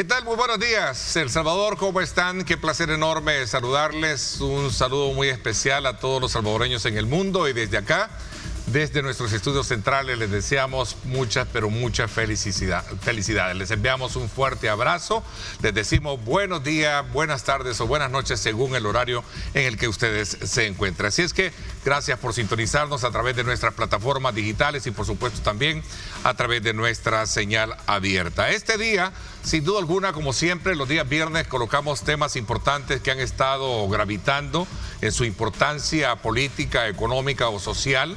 ¿Qué tal? Muy buenos días, El Salvador, ¿cómo están? Qué placer enorme saludarles. Un saludo muy especial a todos los salvadoreños en el mundo y desde acá, desde nuestros estudios centrales, les deseamos muchas, pero muchas felicidades. Les enviamos un fuerte abrazo, les decimos buenos días, buenas tardes o buenas noches según el horario en el que ustedes se encuentran. Así es que gracias por sintonizarnos a través de nuestras plataformas digitales y por supuesto también a través de nuestra señal abierta. Este día, sin duda alguna, como siempre, los días viernes colocamos temas importantes que han estado gravitando en su importancia política, económica o social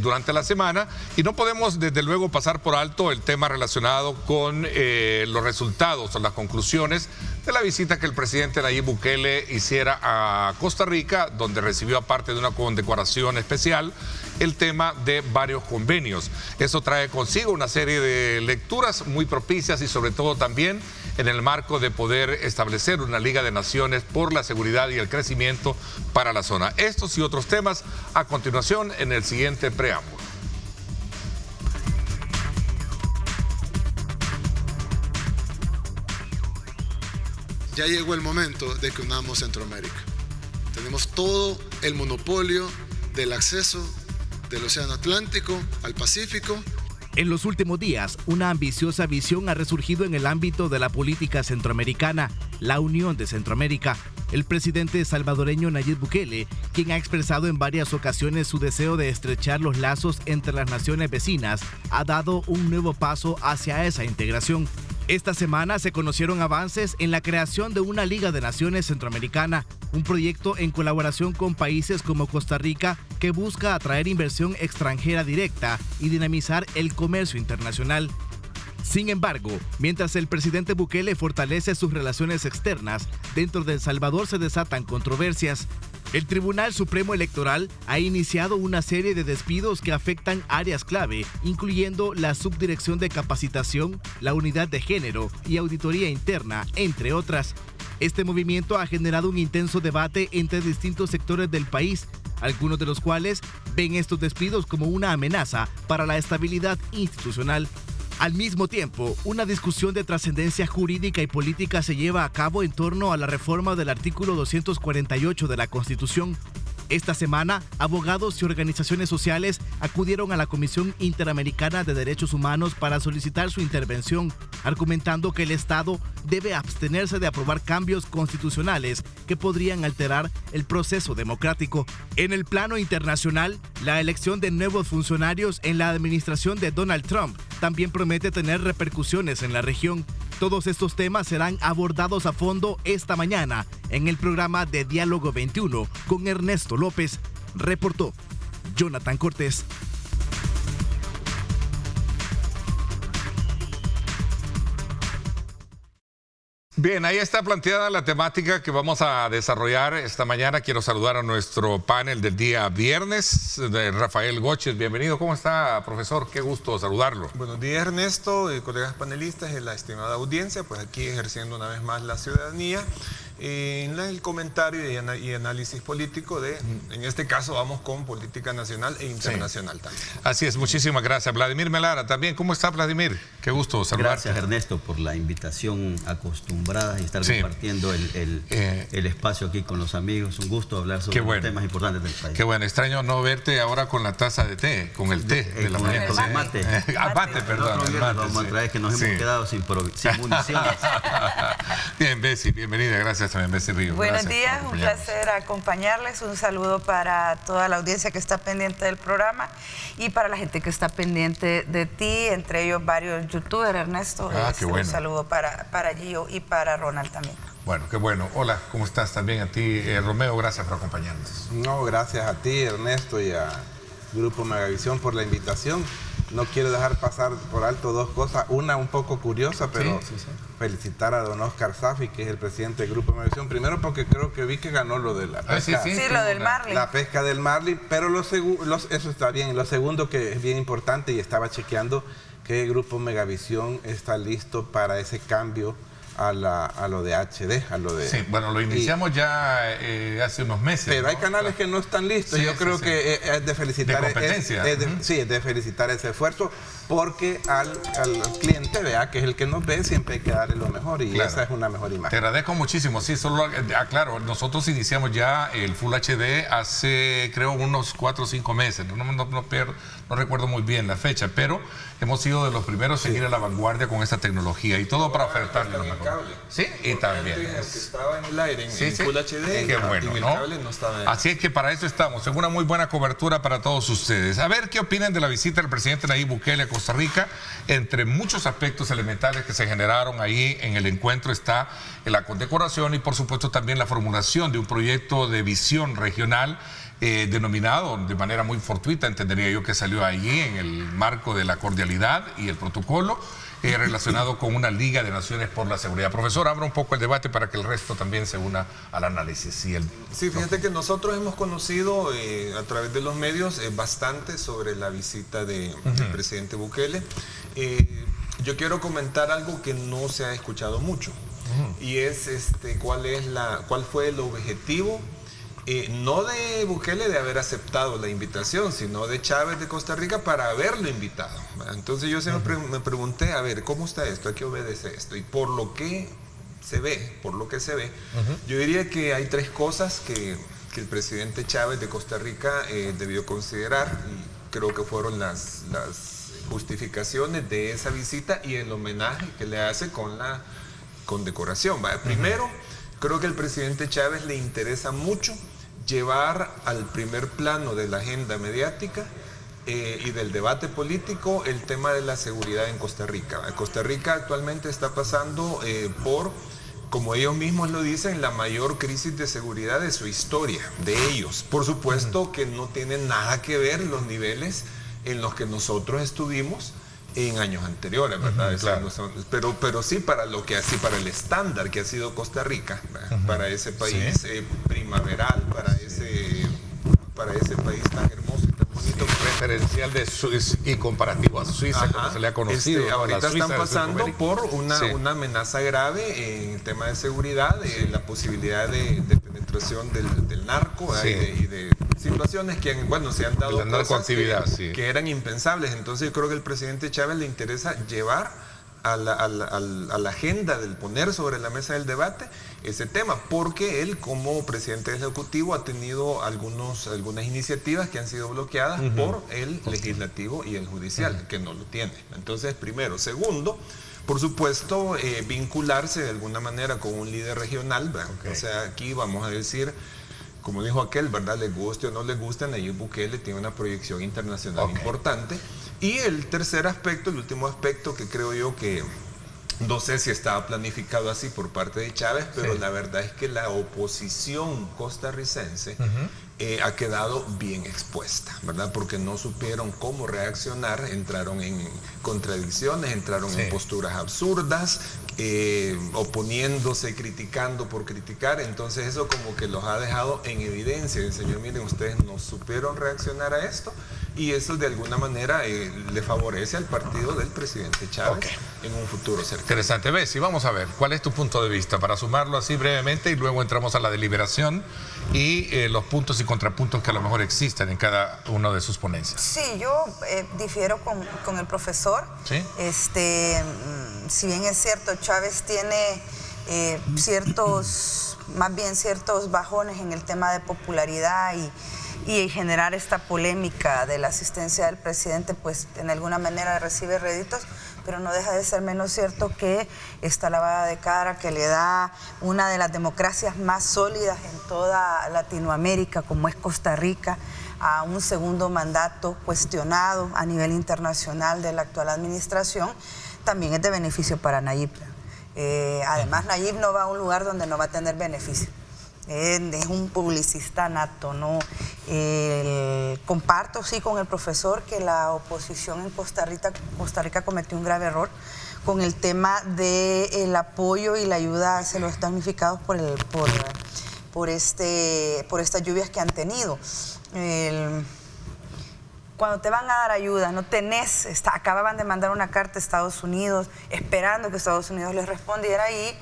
durante la semana, y no podemos desde luego pasar por alto el tema relacionado con los resultados o las conclusiones de la visita que el presidente Nayib Bukele hiciera a Costa Rica, donde recibió, aparte de una condecoración especial, el tema de varios convenios. Eso trae consigo una serie de lecturas muy propicias y sobre todo también en el marco de poder establecer una Liga de Naciones por la seguridad y el crecimiento para la zona. Estos y otros temas a continuación en el siguiente preámbulo. Ya llegó el momento de que unamos Centroamérica. Tenemos todo el monopolio del acceso del Océano Atlántico al Pacífico. En los últimos días, una ambiciosa visión ha resurgido en el ámbito de la política centroamericana, la Unión de Centroamérica. El presidente salvadoreño Nayib Bukele, quien ha expresado en varias ocasiones su deseo de estrechar los lazos entre las naciones vecinas, ha dado un nuevo paso hacia esa integración. Esta semana se conocieron avances en la creación de una Liga de Naciones Centroamericana, un proyecto en colaboración con países como Costa Rica que busca atraer inversión extranjera directa y dinamizar el comercio internacional. Sin embargo, mientras el presidente Bukele fortalece sus relaciones externas, dentro de El Salvador se desatan controversias. El Tribunal Supremo Electoral ha iniciado una serie de despidos que afectan áreas clave, incluyendo la Subdirección de Capacitación, la Unidad de Género y Auditoría Interna, entre otras. Este movimiento ha generado un intenso debate entre distintos sectores del país, algunos de los cuales ven estos despidos como una amenaza para la estabilidad institucional. Al mismo tiempo, una discusión de trascendencia jurídica y política se lleva a cabo en torno a la reforma del artículo 248 de la Constitución. Esta semana, abogados y organizaciones sociales acudieron a la Comisión Interamericana de Derechos Humanos para solicitar su intervención, argumentando que el Estado debe abstenerse de aprobar cambios constitucionales que podrían alterar el proceso democrático. En el plano internacional, la elección de nuevos funcionarios en la administración de Donald Trump también promete tener repercusiones en la región. Todos estos temas serán abordados a fondo esta mañana en el programa de Diálogo 21 con Ernesto López. Reportó Jonathan Cortés. Bien, ahí está planteada la temática que vamos a desarrollar esta mañana. Quiero saludar a nuestro panel del día viernes, de Rafael Goches. Bienvenido. ¿Cómo está, profesor? Qué gusto saludarlo. Buenos días, Ernesto, colegas panelistas y la estimada audiencia. Pues aquí ejerciendo una vez más la ciudadanía en el comentario y análisis político de, en este caso, vamos con política nacional e internacional también. Así es, muchísimas gracias. Vladimir Melara también. ¿Cómo está, Vladimir? Qué gusto saludarte. Gracias, Ernesto, por la invitación acostumbrada y estar compartiendo el espacio aquí con los amigos. Un gusto hablar sobre los temas importantes del país. Qué bueno, extraño no verte ahora con la taza de té, con el té de la mañana. Con el mate. Mate, perdón. Vamos a traer que nos hemos quedado sin municiones. Bien, Bessie, bienvenida. Gracias también, Bessie Ríos. Buenos días, un placer acompañarles. Un saludo para toda la audiencia que está pendiente del programa y para la gente que está pendiente de ti, entre ellos varios youtubers, Ernesto. Qué bueno. Un saludo para Gio y para Ronald también. Bueno, qué bueno. Hola, ¿cómo estás? También a ti, Romeo, gracias por acompañarnos. No, gracias a ti, Ernesto, y a Grupo Megavisión por la invitación. No quiero dejar pasar por alto dos cosas. Una un poco curiosa, pero felicitar a don Oscar Safi, que es el presidente del Grupo Megavisión. Primero porque creo que vi que ganó lo de la pesca. Sí, lo del Marlin. La pesca del Marlin, pero eso está bien. Lo segundo que es bien importante, y estaba chequeando, que el Grupo Megavisión está listo para ese cambio a lo de HD, a lo de... Sí, bueno, lo iniciamos ya hace unos meses. Pero ¿no? hay canales que no están listos. Yo creo que es de felicitar... De competencia. Sí, es de felicitar ese esfuerzo. porque al cliente, vea, que es el que nos ve, siempre hay que darle lo mejor y esa es una mejor imagen. Te agradezco muchísimo. Sí, solo aclaro, nosotros iniciamos ya el Full HD hace, creo, unos 4 o 5 meses. No recuerdo muy bien la fecha, pero hemos sido de los primeros en ir a la vanguardia con esta tecnología y todo para ofertarle lo mejor. Sí, y también. Que estaba en el aire, en Full HD, qué bueno, y el cable no estaba en... Así es que para eso estamos, en una muy buena cobertura para todos ustedes. A ver qué opinan de la visita del presidente Nayib Bukele a Costa Rica. Entre muchos aspectos elementales que se generaron ahí en el encuentro está la condecoración y por supuesto también la formulación de un proyecto de visión regional denominado de manera muy fortuita, entendería yo que salió allí en el marco de la cordialidad y el protocolo relacionado con una Liga de Naciones por la Seguridad. Profesor, abra un poco el debate para que el resto también se una al análisis. Sí, fíjate que nosotros hemos conocido a través de los medios bastante sobre la visita del presidente Bukele. Yo quiero comentar algo que no se ha escuchado mucho y es cuál fue el objetivo no de Bukele de haber aceptado la invitación, sino de Chávez de Costa Rica para haberlo invitado. Entonces yo siempre me pregunté, a ver, ¿cómo está esto? ¿A qué obedece esto? Y por lo que se ve, yo diría que hay 3 cosas que el presidente Chávez de Costa Rica debió considerar, y creo que fueron las justificaciones de esa visita y el homenaje que le hace con la condecoración. Primero, creo que al presidente Chávez le interesa mucho llevar al primer plano de la agenda mediática y del debate político el tema de la seguridad en Costa Rica. Costa Rica actualmente está pasando por, como ellos mismos lo dicen, la mayor crisis de seguridad de su historia, de ellos. Por supuesto que no tienen nada que ver los niveles en los que nosotros estuvimos en años anteriores, ¿verdad? Claro. Pero sí para el estándar que ha sido Costa Rica, para ese país primaveral, para ese país tan hermoso y tan bonito. Referencial de Suiza y comparativo a Suiza, como se le ha conocido. Ahorita están pasando por una amenaza grave en el tema de seguridad, la posibilidad de penetración del narco y de situaciones que se han dado cosas que eran impensables. Entonces yo creo que al presidente Chávez le interesa llevar a la agenda del poner sobre la mesa del debate ese tema, porque él como presidente ejecutivo ha tenido algunas iniciativas que han sido bloqueadas por el legislativo y el judicial, que no lo tiene. Entonces, primero. Segundo, por supuesto, vincularse de alguna manera con un líder regional. O sea, aquí vamos a decir, como dijo aquel, ¿verdad? Le guste o no le guste, Nayib Bukele tiene una proyección internacional importante. Y el tercer aspecto, el último aspecto que creo yo que no sé si estaba planificado así por parte de Chávez, pero la verdad es que la oposición costarricense ha quedado bien expuesta, ¿verdad? Porque no supieron cómo reaccionar, entraron en contradicciones, entraron en posturas absurdas, oponiéndose, criticando por criticar. Entonces eso como que los ha dejado en evidencia. El señor, miren, ustedes no supieron reaccionar a esto, y eso de alguna manera le favorece al partido del presidente Chávez en un futuro cercano. Interesante. Bessie, vamos a ver, ¿cuál es tu punto de vista? Para sumarlo así brevemente y luego entramos a la deliberación y los puntos y contrapuntos que a lo mejor existen en cada una de sus ponencias. Sí, yo difiero con el profesor. ¿Sí? Si bien es cierto, Chávez tiene ciertos bajones en el tema de popularidad y generar esta polémica de la asistencia del presidente, pues en alguna manera recibe réditos, pero no deja de ser menos cierto que esta lavada de cara que le da una de las democracias más sólidas en toda Latinoamérica, como es Costa Rica, a un segundo mandato cuestionado a nivel internacional de la actual administración, también es de beneficio para Nayib. Además, Nayib no va a un lugar donde no va a tener beneficio. Es un publicista nato, ¿no? Comparto, sí, con el profesor que la oposición en Costa Rica cometió un grave error con el tema del apoyo y la ayuda hacia los damnificados por estas lluvias que han tenido. cuando te van a dar ayuda, no tenés, acababan de mandar una carta a Estados Unidos, esperando que Estados Unidos les respondiera y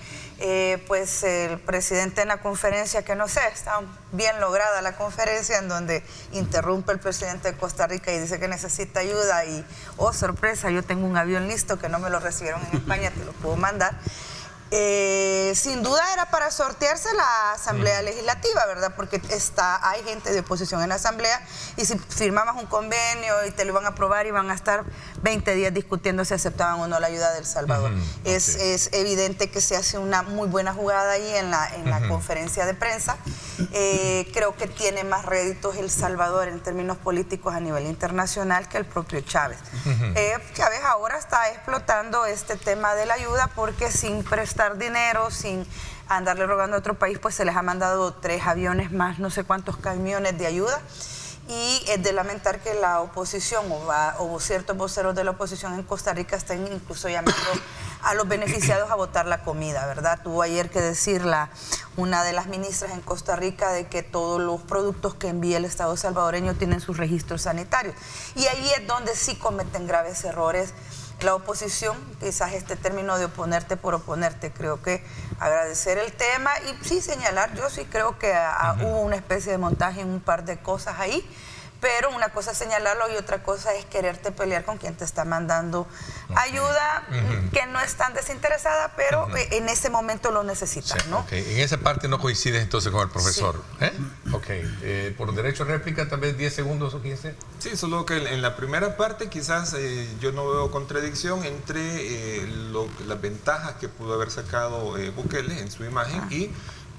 pues el presidente en la conferencia, que no sé, está bien lograda la conferencia, en donde interrumpe el presidente de Costa Rica y dice que necesita ayuda y, oh sorpresa, yo tengo un avión listo que no me lo recibieron en España, te lo puedo mandar. Sin duda era para sortearse la Asamblea Legislativa, ¿verdad? Porque hay gente de oposición en la Asamblea y si firmabas un convenio y te lo iban a aprobar, iban a estar 20 días discutiendo si aceptaban o no la ayuda del Salvador. Es evidente que se hace una muy buena jugada ahí en la conferencia de prensa. Creo que tiene más réditos El Salvador en términos políticos a nivel internacional que el propio Chávez. Chávez ahora está explotando este tema de la ayuda porque sin prestar dinero, sin andarle rogando a otro país, pues se les ha mandado 3 aviones más, no sé cuántos camiones de ayuda. Y es de lamentar que la oposición o ciertos voceros de la oposición en Costa Rica estén incluso llamando a los beneficiados a botar la comida, ¿verdad? Tuvo ayer que decir una de las ministras en Costa Rica de que todos los productos que envía el Estado salvadoreño tienen sus registros sanitarios. Y ahí es donde sí cometen graves errores la oposición, quizás este término de oponerte por oponerte. Creo que agradecer el tema y sí señalar, yo sí creo que hubo una especie de montaje en un par de cosas ahí, pero una cosa es señalarlo y otra cosa es quererte pelear con quien te está mandando ayuda, que no es tan desinteresada, pero en ese momento lo necesitas, sí, ¿no? En esa parte no coincides entonces con el profesor. Sí. Por derecho a réplica, tal vez 10 segundos o 15. Sí, solo que en la primera parte quizás yo no veo contradicción entre las ventajas que pudo haber sacado Bukele en su imagen y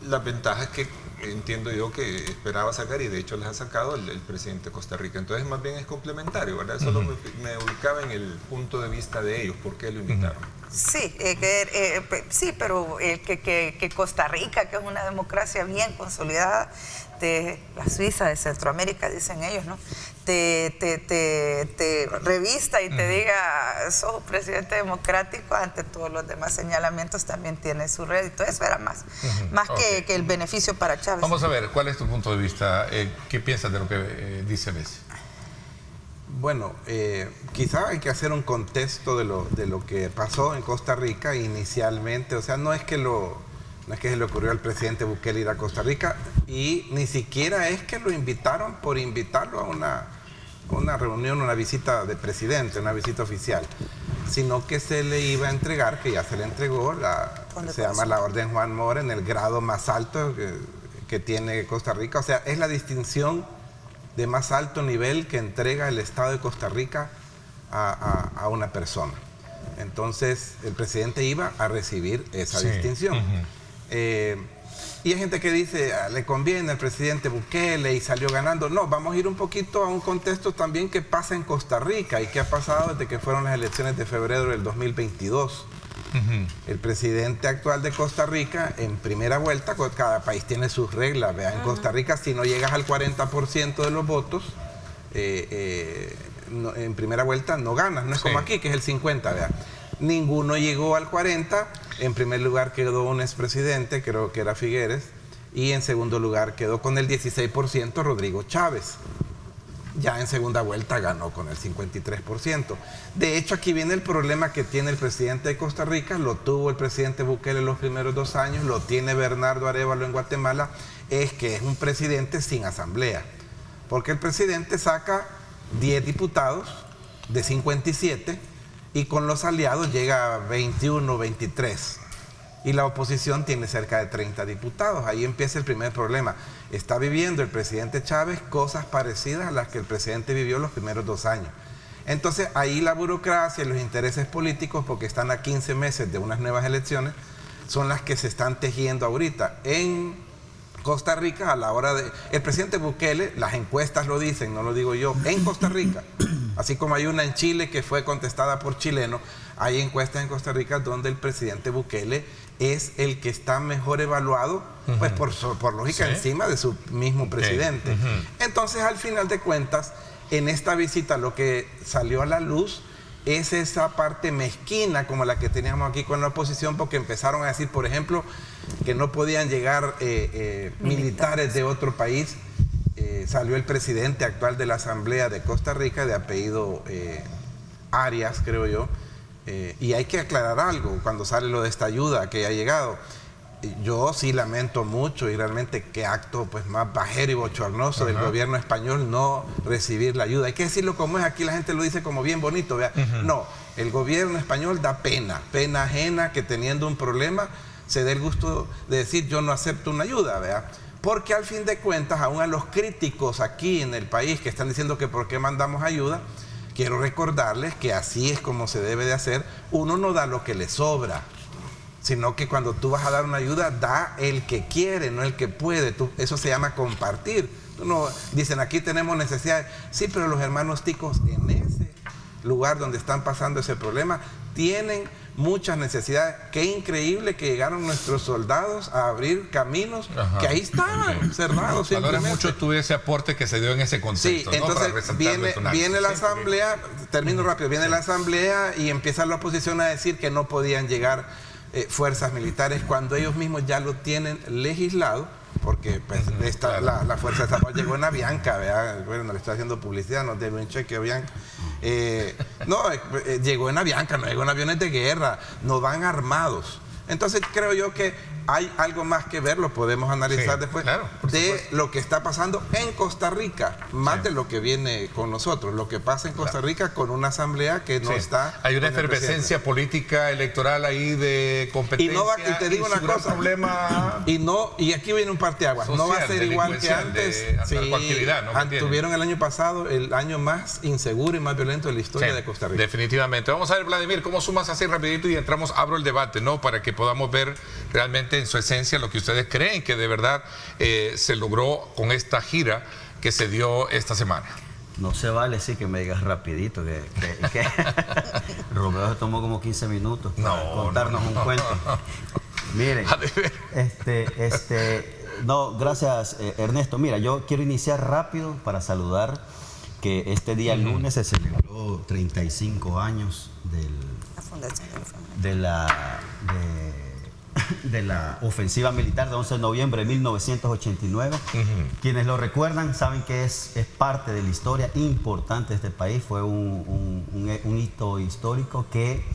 las ventajas que entiendo yo que esperaba sacar y de hecho las ha sacado el presidente de Costa Rica. Entonces más bien es complementario, ¿verdad? Solo me ubicaba en el punto de vista de ellos, ¿por qué lo invitaron? Sí, sí, pero que Costa Rica, que es una democracia bien consolidada, la Suiza de Centroamérica, dicen ellos, ¿no? Te revista y te diga, sos presidente democrático, ante todos los demás señalamientos también tiene su rédito. Eso era más que el beneficio para Chávez. Vamos a ver, ¿cuál es tu punto de vista? ¿Qué piensas de lo que dice Messi? Bueno, quizá hay que hacer un contexto de lo que pasó en Costa Rica inicialmente. O sea, no es que se le ocurrió al presidente Bukele ir a Costa Rica y ni siquiera es que lo invitaron por invitarlo a una reunión, una visita de presidente, una visita oficial, sino que se le iba a entregar, que ya se le entregó, se llama la Orden Juan Mora, en el grado más alto que tiene Costa Rica. O sea, es la distinción de más alto nivel que entrega el Estado de Costa Rica a una persona. Entonces, el presidente iba a recibir esa distinción. Y hay gente que dice, le conviene al presidente Bukele y salió ganando. No, vamos a ir un poquito a un contexto también que pasa en Costa Rica y que ha pasado desde que fueron las elecciones de febrero del 2022. El presidente actual de Costa Rica, en primera vuelta, cada país tiene sus reglas. ¿Vea? En Costa Rica, si no llegas al 40% de los votos, en primera vuelta no ganas. No es como aquí, que es el 50%. ¿Vea? Ninguno llegó al 40%. En primer lugar quedó un expresidente, creo que era Figueres, y en segundo lugar quedó con el 16% Rodrigo Chávez. Ya en segunda vuelta ganó con el 53%. De hecho, aquí viene el problema que tiene el presidente de Costa Rica, lo tuvo el presidente Bukele los primeros 2 años, lo tiene Bernardo Arévalo en Guatemala, es que es un presidente sin asamblea. Porque el presidente saca 10 diputados de 57 y con los aliados llega a 21, 23. Y la oposición tiene cerca de 30 diputados. Ahí empieza el primer problema. Está viviendo el presidente Chávez cosas parecidas a las que el presidente vivió los primeros 2 años. Entonces ahí la burocracia y los intereses políticos, porque están a 15 meses de unas nuevas elecciones, son las que se están tejiendo ahorita. En Costa Rica, a la hora de... El presidente Bukele, las encuestas lo dicen, no lo digo yo, en Costa Rica, así como hay una en Chile que fue contestada por chilenos, hay encuestas en Costa Rica donde el presidente Bukele es el que está mejor evaluado, pues por lógica, encima de su mismo presidente. Entonces, al final de cuentas, en esta visita lo que salió a la luz es esa parte mezquina como la que teníamos aquí con la oposición, porque empezaron a decir, por ejemplo, que no podían llegar militares de otro país salió el presidente actual de la Asamblea de Costa Rica, de apellido Arias, creo yo, y hay que aclarar algo cuando sale lo de esta ayuda que ha llegado. Yo sí lamento mucho y realmente qué acto pues más bajero y bochornoso del gobierno español no recibir la ayuda. Hay que decirlo como es, aquí la gente lo dice como bien bonito, ¿vea? No, el gobierno español da pena ajena que teniendo un problema se dé el gusto de decir yo no acepto una ayuda, ¿vea? Porque al fin de cuentas, aún a los críticos aquí en el país que están diciendo que por qué mandamos ayuda, quiero recordarles que así es como se debe de hacer. Uno no da lo que le sobra, sino que cuando tú vas a dar una ayuda, da el que quiere, no el que puede. Eso se llama compartir. No, dicen, aquí tenemos necesidades. Sí, pero los hermanos ticos en ese lugar donde están pasando ese problema tienen muchas necesidades. Qué increíble que llegaron nuestros soldados a abrir caminos que ahí estaban cerrados. Valora mucho tú ese aporte que se dio en ese contexto. Sí, entonces viene la asamblea, termino rápido, viene la asamblea y empieza la oposición a decir que no podían llegar fuerzas militares cuando ellos mismos ya lo tienen legislado, porque pues, la fuerza de Zapata llegó en Avianca, ¿verdad? Bueno, no le estoy haciendo publicidad, no debe un cheque a Avianca. Llegó en Avianca, no llegó en aviones de guerra, no van armados. Entonces creo yo que hay algo más que ver, lo podemos analizar después, de lo que está pasando en Costa Rica, más de lo que viene con nosotros, lo que pasa en Costa Rica con una asamblea que no está... Hay una efervescencia política electoral ahí de competencia y te digo una cosa, problema y aquí viene un parteaguas, no va a ser igual que antes. Tuvieron el año pasado el año más inseguro y más violento de la historia de Costa Rica. Definitivamente. Vamos a ver, Vladimir, cómo sumas así rapidito y entramos, abro el debate, ¿no? Para que podamos ver realmente en su esencia lo que ustedes creen que de verdad se logró con esta gira que se dio esta semana. No se vale, sí, que me digas rapidito, que Romeo se tomó como 15 minutos para contarnos un cuento. Miren, no, gracias Ernesto. Mira, yo quiero iniciar rápido para saludar que este día lunes se celebró 35 años de la ofensiva militar de 11 de noviembre de 1989. Quienes lo recuerdan saben que es parte de la historia importante de este país. Fue un hito histórico que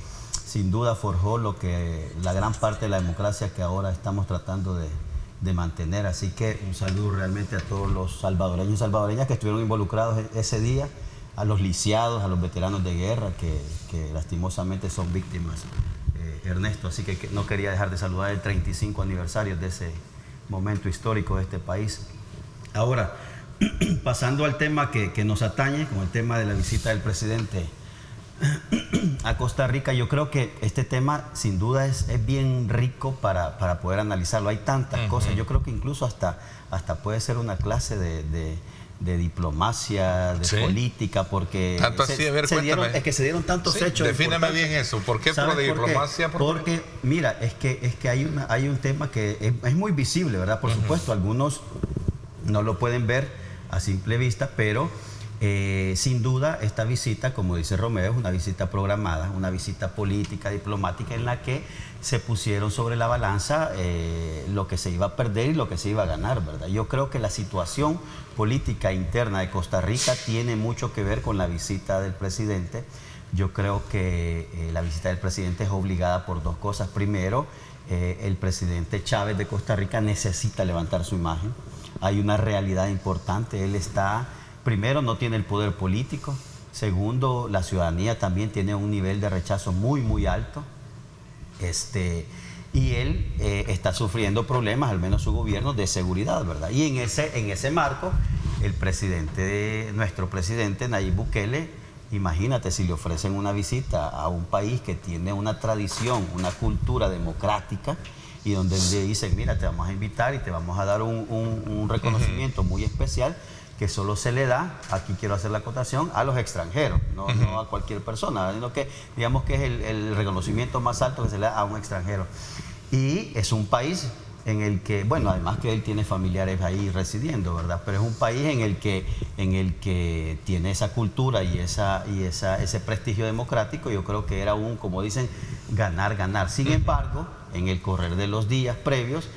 sin duda forjó la gran parte de la democracia que ahora estamos tratando de mantener. Así que un saludo realmente a todos los salvadoreños y salvadoreñas que estuvieron involucrados ese día, a los lisiados, a los veteranos de guerra que lastimosamente son víctimas, Ernesto. Así que no quería dejar de saludar el 35 aniversario de ese momento histórico de este país. Ahora, pasando al tema que nos atañe, como el tema de la visita del presidente a Costa Rica, yo creo que este tema sin duda es bien rico para poder analizarlo. Hay tantas cosas, yo creo que incluso hasta puede ser una clase de diplomacia, de política, porque tanto así, se dieron tantos hechos. Defíname bien eso. ¿Por qué pro de diplomacia? Porque mira, es que hay un tema que es muy visible, ¿verdad? Por supuesto, algunos no lo pueden ver a simple vista, pero sin duda esta visita, como dice Romeo, es una visita programada, una visita política, diplomática, en la que se pusieron sobre la balanza lo que se iba a perder y lo que se iba a ganar, ¿verdad? Yo creo que la situación política interna de Costa Rica tiene mucho que ver con la visita del presidente. Yo creo que la visita del presidente es obligada por dos cosas. Primero, el presidente Chávez de Costa Rica necesita levantar su imagen. Hay una realidad importante. Él está, primero, no tiene el poder político. Segundo, la ciudadanía también tiene un nivel de rechazo muy, muy alto. Y él está sufriendo problemas, al menos su gobierno, de seguridad, ¿verdad? Y en ese marco, nuestro presidente Nayib Bukele, imagínate si le ofrecen una visita a un país que tiene una tradición, una cultura democrática, y donde le dicen, mira, te vamos a invitar y te vamos a dar un reconocimiento muy especial que solo se le da, aquí quiero hacer la acotación, a los extranjeros, no a cualquier persona, sino que digamos que es el reconocimiento más alto que se le da a un extranjero. Y es un país en el que, bueno, además que él tiene familiares ahí residiendo, ¿verdad? Pero es un país en el que tiene esa cultura y ese prestigio democrático. Yo creo que era como dicen, ganar, ganar. Sin embargo, en el correr de los días previos,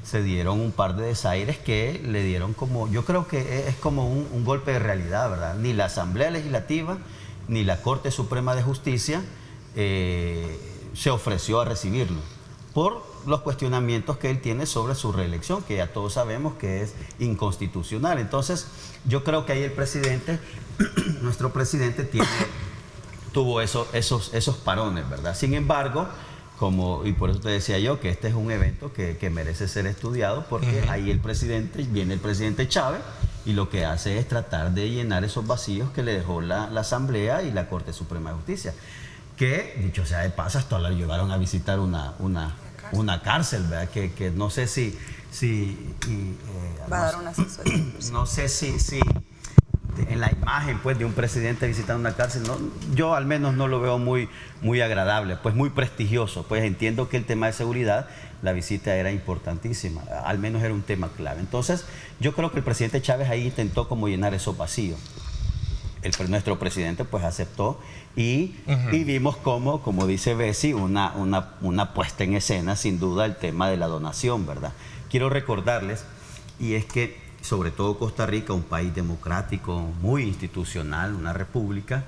se dieron un par de desaires que le dieron como, yo creo que es como un golpe de realidad, ¿verdad? Ni la Asamblea Legislativa ni la Corte Suprema de Justicia se ofreció a recibirlo por los cuestionamientos que él tiene sobre su reelección, que ya todos sabemos que es inconstitucional. Entonces, yo creo que ahí el presidente, nuestro presidente tuvo esos parones, ¿verdad? Sin embargo, y por eso te decía yo que este es un evento que merece ser estudiado, porque ahí viene el presidente Chávez y lo que hace es tratar de llenar esos vacíos que le dejó la Asamblea y la Corte Suprema de Justicia, que, dicho sea de paso, hasta la llevaron a visitar una cárcel, ¿verdad? Que no sé si va a dar una asesoría. No sé si en la imagen, pues, de un presidente visitando una cárcel, yo al menos no lo veo muy agradable, pues muy prestigioso. Pues entiendo que el tema de seguridad, la visita era importantísima, al menos era un tema clave. Entonces, yo creo que el presidente Chávez ahí intentó como llenar esos vacíos. Nuestro presidente pues aceptó y vimos como dice Bessie, una puesta en escena, sin duda, el tema de la donación, ¿verdad? Quiero recordarles, y es que sobre todo Costa Rica, un país democrático, muy institucional, una república,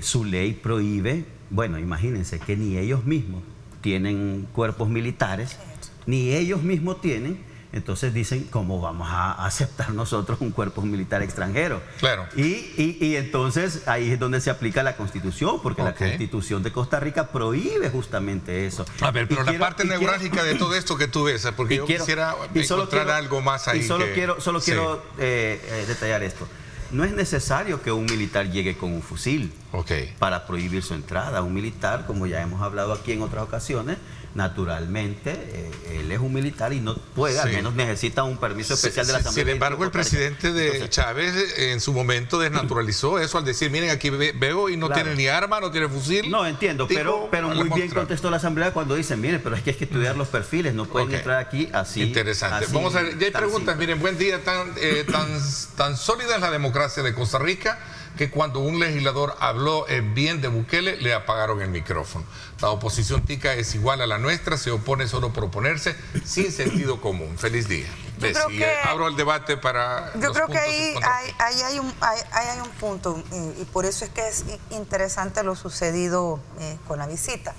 su ley prohíbe, bueno, imagínense que ni ellos mismos tienen cuerpos militares, ni ellos mismos tienen. Entonces dicen, ¿cómo vamos a aceptar nosotros un cuerpo militar extranjero? Claro. Y entonces ahí es donde se aplica la Constitución, porque la Constitución de Costa Rica prohíbe justamente eso. A ver, pero la parte neurálgica de todo esto que tú ves, porque yo quisiera encontrar algo más ahí. Y solo quiero detallar esto. No es necesario que un militar llegue con un fusil para prohibir su entrada. Un militar, como ya hemos hablado aquí en otras ocasiones, naturalmente, él es un militar y no puede, al menos necesita un permiso especial de la Asamblea. Sin embargo, el presidente de Chávez en su momento desnaturalizó eso al decir, miren, aquí veo y no tiene ni arma, no tiene fusil. No, entiendo, pero muy bien contestó la Asamblea cuando dicen, miren, pero es que hay que estudiar los perfiles, no pueden entrar aquí así. Interesante. Vamos a ver, ya hay preguntas. Simple. Miren, buen día, tan sólida es la democracia de Costa Rica que cuando un legislador habló bien de Bukele, le apagaron el micrófono. La oposición tica es igual a la nuestra, se opone solo por oponerse, sin sentido común. Feliz día. Abro el debate para yo creo que ahí hay un punto, y por eso es que es interesante lo sucedido con la visita.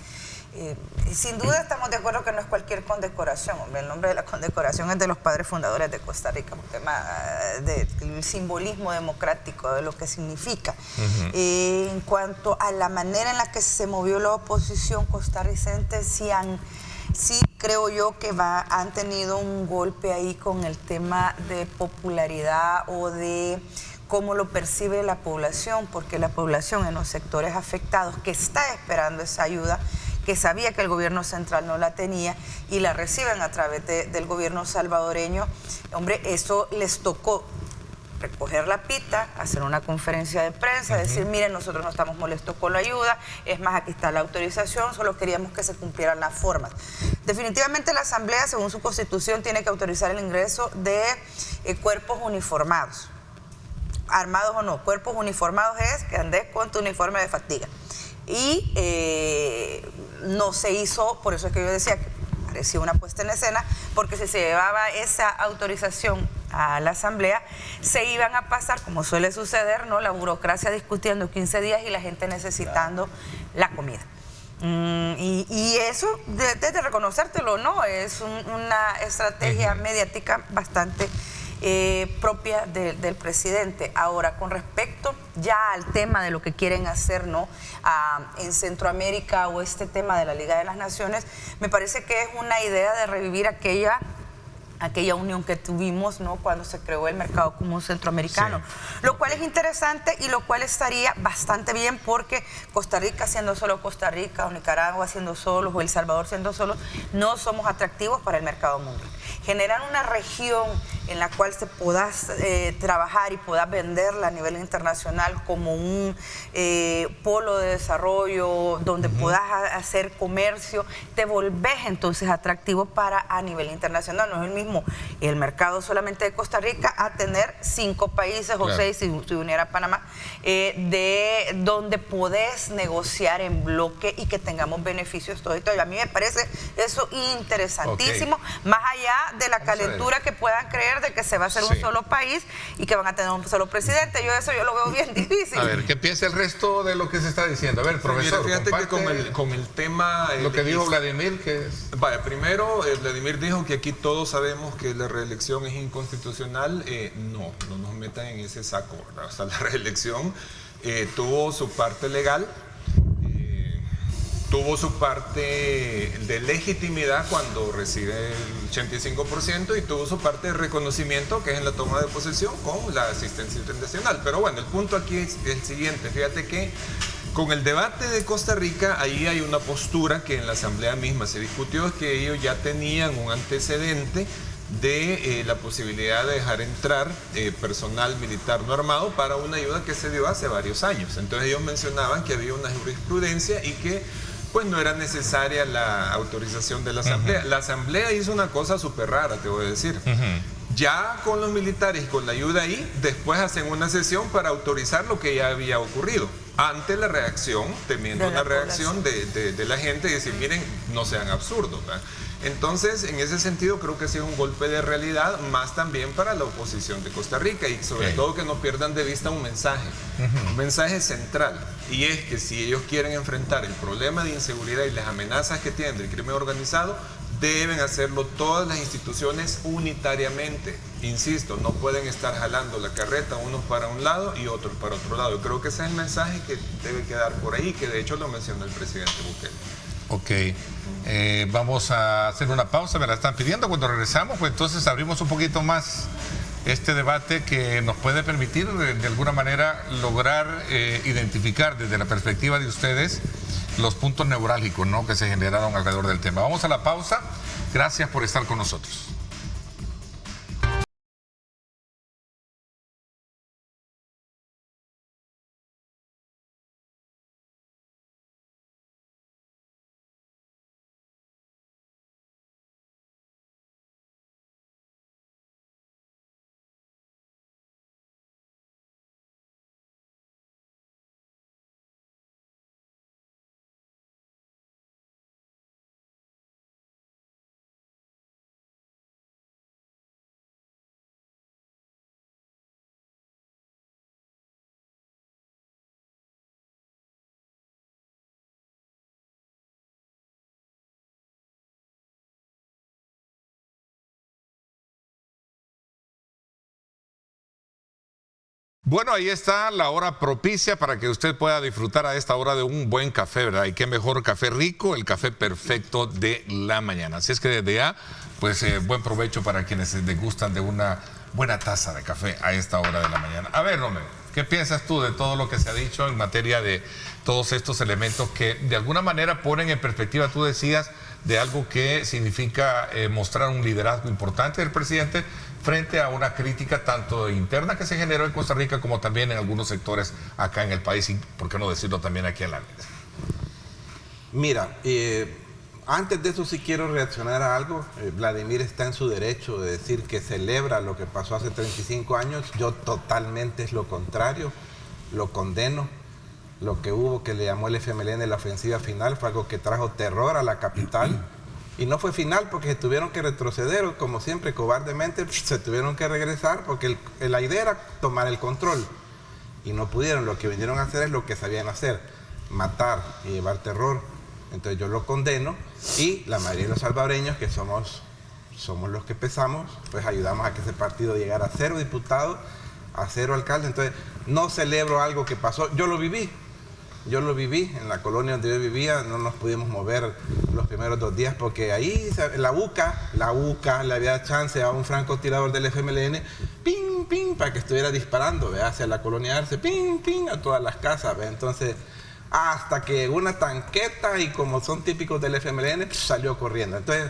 Sin duda estamos de acuerdo que no es cualquier condecoración, hombre. El nombre de la condecoración es de los padres fundadores de Costa Rica, un tema del simbolismo democrático, de lo que significa. En cuanto a la manera en la que se movió la oposición costarricense, sí creo yo que han tenido un golpe ahí con el tema de popularidad o de cómo lo percibe la población, porque la población en los sectores afectados que está esperando esa ayuda, que sabía que el gobierno central no la tenía y la reciben a través del gobierno salvadoreño, hombre, eso les tocó recoger la pita, hacer una conferencia de prensa, decir, miren, nosotros no estamos molestos con la ayuda, es más, aquí está la autorización, solo queríamos que se cumplieran las formas. Definitivamente la Asamblea, según su Constitución, tiene que autorizar el ingreso de cuerpos uniformados, armados o no. Cuerpos uniformados es que andes con tu uniforme de fatiga. Y no se hizo, por eso es que yo decía que parecía una puesta en escena, porque si se llevaba esa autorización a la Asamblea, se iban a pasar, como suele suceder, ¿no?, la burocracia discutiendo 15 días y la gente necesitando la comida. Y eso, de reconocértelo, ¿no?, es una estrategia mediática bastante propia del presidente. Ahora, con respecto ya al tema de lo que quieren hacer, ¿no?, en Centroamérica, o este tema de la Liga de las Naciones, me parece que es una idea de revivir aquella unión que tuvimos, ¿no?, cuando se creó el mercado común centroamericano, lo cual es interesante y lo cual estaría bastante bien, porque Costa Rica siendo solo Costa Rica, o Nicaragua siendo solos, o El Salvador siendo solos, no somos atractivos para el mercado mundial. Generar una región en la cual se puedas trabajar y puedas venderla a nivel internacional como un polo de desarrollo donde puedas hacer comercio, te volvés entonces atractivo para a nivel internacional. No es el mismo el mercado solamente de Costa Rica a tener 5 países o 6 si uniera Panamá, de donde podés negociar en bloque y que tengamos beneficios todo y todo. A mí me parece eso interesantísimo, más allá de la calentura que puedan creer de que se va a hacer un solo país y que van a tener un solo presidente. Yo lo veo bien difícil. A ver, ¿qué piensa el resto de lo que se está diciendo? A ver, profesor, mira, fíjate que con el tema... Lo que dijo Vladimir, que es... Vaya, primero, Vladimir dijo que aquí todos sabemos que la reelección es inconstitucional. No nos metan en ese saco, ¿verdad? O sea, la reelección tuvo su parte legal, tuvo su parte de legitimidad cuando recibe el 85% y tuvo su parte de reconocimiento, que es en la toma de posesión con la asistencia internacional. Pero bueno, el punto aquí es el siguiente. Fíjate que con el debate de Costa Rica, ahí hay una postura que en la asamblea misma se discutió, es que ellos ya tenían un antecedente de la posibilidad de dejar entrar personal militar no armado para una ayuda que se dio hace varios años. Entonces ellos mencionaban que había una jurisprudencia y que pues no era necesaria la autorización de la asamblea. La asamblea hizo una cosa súper rara, te voy a decir. Ya con los militares y con la ayuda ahí, después hacen una sesión para autorizar lo que ya había ocurrido. Ante la reacción, temiendo una reacción de la gente y decir, miren, no sean absurdos, ¿verdad? Entonces, en ese sentido, creo que ha sido un golpe de realidad, más también para la oposición de Costa Rica y sobre todo que no pierdan de vista un mensaje central, y es que si ellos quieren enfrentar el problema de inseguridad y las amenazas que tienen del crimen organizado, deben hacerlo todas las instituciones unitariamente. Insisto, no pueden estar jalando la carreta unos para un lado y otros para otro lado. Yo creo que ese es el mensaje que debe quedar por ahí, que de hecho lo mencionó el presidente Bukele. Ok, vamos a hacer una pausa, me la están pidiendo. Cuando regresamos, pues entonces abrimos un poquito más este debate que nos puede permitir de alguna manera lograr identificar desde la perspectiva de ustedes los puntos neurálgicos, ¿no?, que se generaron alrededor del tema. Vamos a la pausa. Gracias por estar con nosotros. Bueno, ahí está la hora propicia para que usted pueda disfrutar a esta hora de un buen café, ¿verdad? Y qué mejor café rico, el café perfecto de la mañana. Así es que desde ya, pues buen provecho para quienes degustan de una buena taza de café a esta hora de la mañana. A ver, Romero, ¿qué piensas tú de todo lo que se ha dicho en materia de todos estos elementos que de alguna manera ponen en perspectiva, tú decías, de algo que significa mostrar un liderazgo importante del presidente frente a una crítica tanto interna que se generó en Costa Rica como también en algunos sectores acá en el país y, por qué no decirlo, también aquí en la mesa? Mira, antes de eso sí quiero reaccionar a algo. Vladimir está en su derecho de decir que celebra lo que pasó hace 35 años. Yo totalmente es lo contrario, lo condeno. Lo que hubo, que le llamó el FMLN la ofensiva final, fue algo que trajo terror a la capital. Y no fue final porque se tuvieron que retroceder, o como siempre, cobardemente, se tuvieron que regresar porque la idea era tomar el control. Y no pudieron. Lo que vinieron a hacer es lo que sabían hacer, matar y llevar terror. Entonces yo lo condeno, y la mayoría de los salvadoreños, que somos los que pesamos, pues ayudamos a que ese partido llegara a 0 diputados, a 0 alcaldes. Entonces no celebro algo que pasó. Yo lo viví en la colonia donde yo vivía. No nos pudimos mover los primeros 2 días porque ahí la UCA le había chance a un francotirador del FMLN, ping, ping, para que estuviera disparando, ¿ve?, hacia la colonia Arce, ping, ping, a todas las casas, ¿ve? Entonces, hasta que una tanqueta, y como son típicos del FMLN, salió corriendo. Entonces,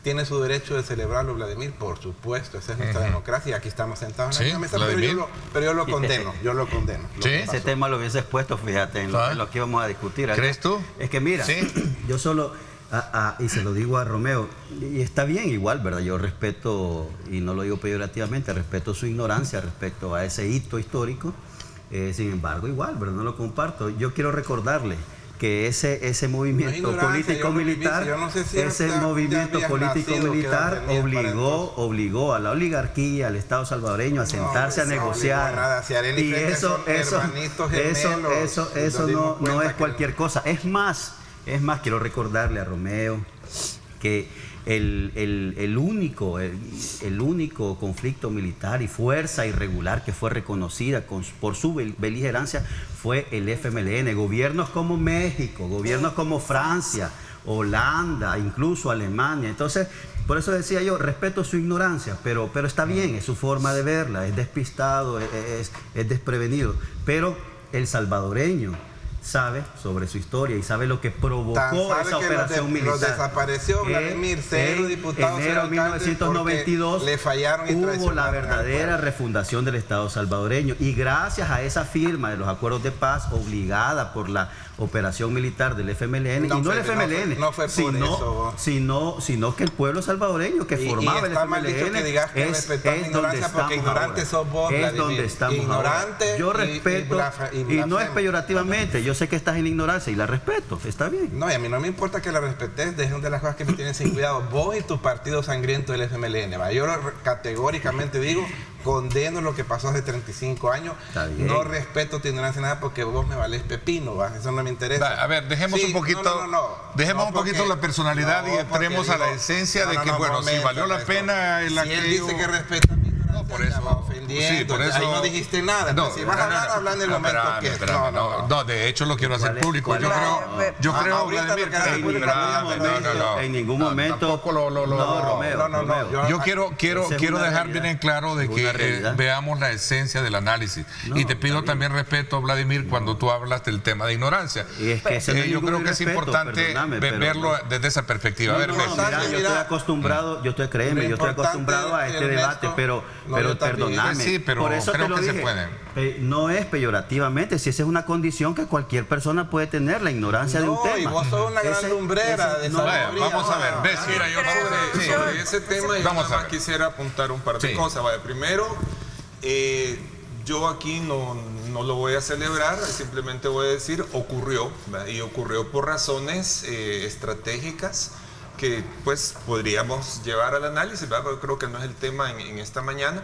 tiene su derecho de celebrarlo, Vladimir, por supuesto, esa es nuestra democracia y aquí estamos sentados en la mesa, pero yo lo condeno, Ese tema lo hubiese expuesto, fíjate, en lo que íbamos a discutir. ¿Crees tú? Es que mira, yo solo, y se lo digo a Romeo, y está bien igual, ¿verdad? Yo respeto, y no lo digo peyorativamente, respeto su ignorancia respecto a ese hito histórico, sin embargo, igual, ¿verdad? No lo comparto. Yo quiero recordarle que ese movimiento político-militar, obligó a la oligarquía, al Estado salvadoreño a sentarse a negociar. Y eso no es cualquier cosa. Es más, quiero recordarle a Romeo que el único conflicto militar y fuerza irregular que fue reconocida por su beligerancia fue el FMLN. Gobiernos como México, gobiernos como Francia, Holanda, incluso Alemania. Entonces, por eso decía yo, respeto su ignorancia, pero está bien, es su forma de verla, es despistado, es desprevenido. Pero el salvadoreño sabe sobre su historia y sabe lo que provocó esa operación militar. Los desapareció, Vladimir, 0 diputados, en enero de 1992 le fallaron y hubo la verdadera refundación del Estado salvadoreño, y gracias a esa firma de los acuerdos de paz obligada por la operación militar del FMLN, no, y no el FMLN, no fue por eso, sino que el pueblo salvadoreño que formaba el FMLN es donde estamos ignorante sos vos, es donde estamos ignorante ahora. Yo respeto, y no es peyorativamente, yo sé que estás en ignorancia y la respeto, está bien. No, y a mí no me importa que la respetes, es una de las cosas que me tienen sin cuidado, vos y tu partido sangriento del FMLN, ¿va? Yo categóricamente digo, condeno lo que pasó hace 35 años, no respeto tu ignorancia nada porque vos me valés pepino, ¿va? Eso no me interesa. A ver, dejemos un poquito, un poquito la personalidad y entremos a la esencia de que, bueno, si valió la pena en la si que él dice que respeta mi ignorancia, por eso, ofendiendo, por eso, ahí no dijiste nada. No, si vas a hablar en el momento que no, de hecho lo quiero hacer público. Yo creo, Vladimir, en ningún momento. Romeo. Yo quiero dejar bien en claro de que veamos la esencia del análisis. Y te pido también respeto, Vladimir, cuando tú hablas del tema de ignorancia. Yo creo que es importante verlo desde esa perspectiva. A ver, yo estoy acostumbrado a este debate, pero perdóname. Sí, pero por eso creo te lo que dije. se puede. No es peyorativamente, si esa es una condición que cualquier persona puede tener, la ignorancia de un tema. Y vos sos una gran lumbrera de vamos a ver, ves, mira, yo sobre ese tema yo nada más quisiera apuntar un par de cosas. Primero, yo aquí no lo voy a celebrar, simplemente voy a decir ocurrió, y ocurrió por razones estratégicas que pues podríamos llevar al análisis, ¿verdad? Pero creo que no es el tema en esta mañana,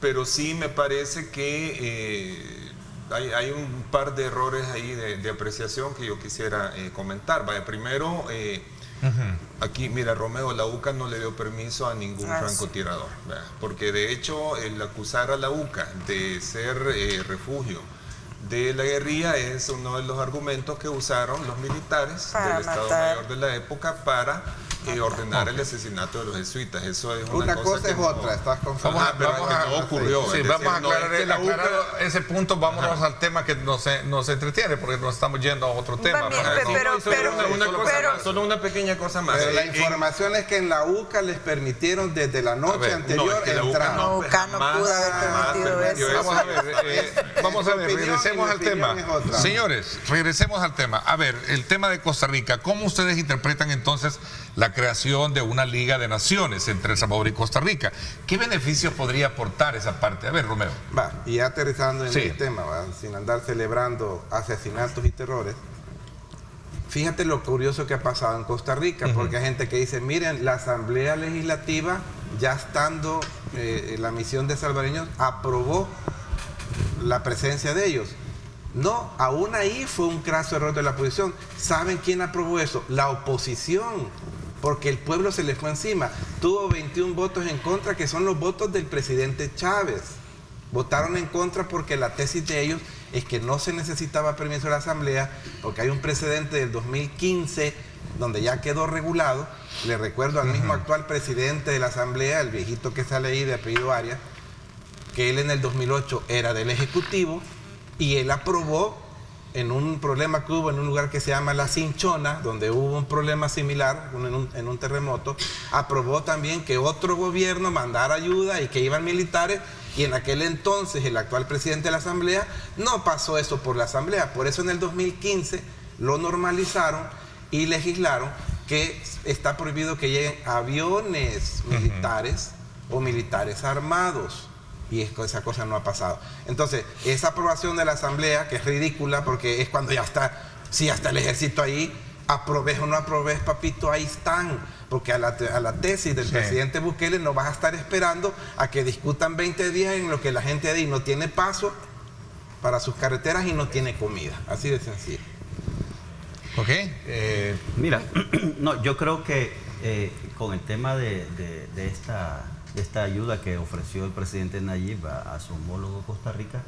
pero sí me parece que hay un par de errores ahí de apreciación que yo quisiera comentar. Primero, aquí, mira, Romeo, la UCA no le dio permiso a ningún francotirador, ¿verdad? Porque de hecho el acusar a la UCA de ser refugio de la guerrilla es uno de los argumentos que usaron los militares del Estado Mayor de la época para ordenar el asesinato de los jesuitas. Eso es una cosa es otra, estás confundiendo. No ocurrió. Sí, vamos a aclarar ese punto, vámonos al tema que nos entretiene, porque nos estamos yendo a otro tema. Solo una pequeña cosa más. Pero la información es que en la UCA les permitieron desde la noche anterior entrar. La UCA no pudo haber permitido eso. Vamos a ver, regresemos al tema. Señores, regresemos al tema. A ver, el tema de Costa Rica, ¿cómo ustedes interpretan entonces la creación de una Liga de Naciones entre El Salvador y Costa Rica? ¿Qué beneficios podría aportar esa parte? A ver, Romeo. Y aterrizando en el tema, sin andar celebrando asesinatos y terrores, fíjate lo curioso que ha pasado en Costa Rica, porque hay gente que dice, miren, la Asamblea Legislativa, ya estando la misión de salvadoreños, aprobó la presencia de ellos. No, aún ahí fue un craso error de la oposición. ¿Saben quién aprobó eso? La oposición, porque el pueblo se le fue encima. Tuvo 21 votos en contra, que son los votos del presidente Chávez. Votaron en contra porque la tesis de ellos es que no se necesitaba permiso de la Asamblea, porque hay un precedente del 2015 donde ya quedó regulado. Le recuerdo al mismo actual presidente de la Asamblea, el viejito que sale ahí de apellido Arias, que él en el 2008 era del Ejecutivo y él aprobó en un problema que hubo en un lugar que se llama La Cinchona, donde hubo un problema similar en un terremoto, aprobó también que otro gobierno mandara ayuda y que iban militares, y en aquel entonces el actual presidente de la Asamblea no pasó eso por la Asamblea. Por eso en el 2015 lo normalizaron y legislaron que está prohibido que lleguen aviones militares o militares armados. Y esa cosa no ha pasado. Entonces, esa aprobación de la Asamblea, que es ridícula, porque es cuando ya está, sí, ya está el ejército ahí, aprobes o no aprobes, papito, ahí están. Porque a la tesis del presidente Bukele no vas a estar esperando a que discutan 20 días en lo que la gente de ahí no tiene paso para sus carreteras y no tiene comida. Así de sencillo. Ok. Mira, no, yo creo que con el tema de esta ayuda que ofreció el presidente Nayib a su homólogo Costa Rica,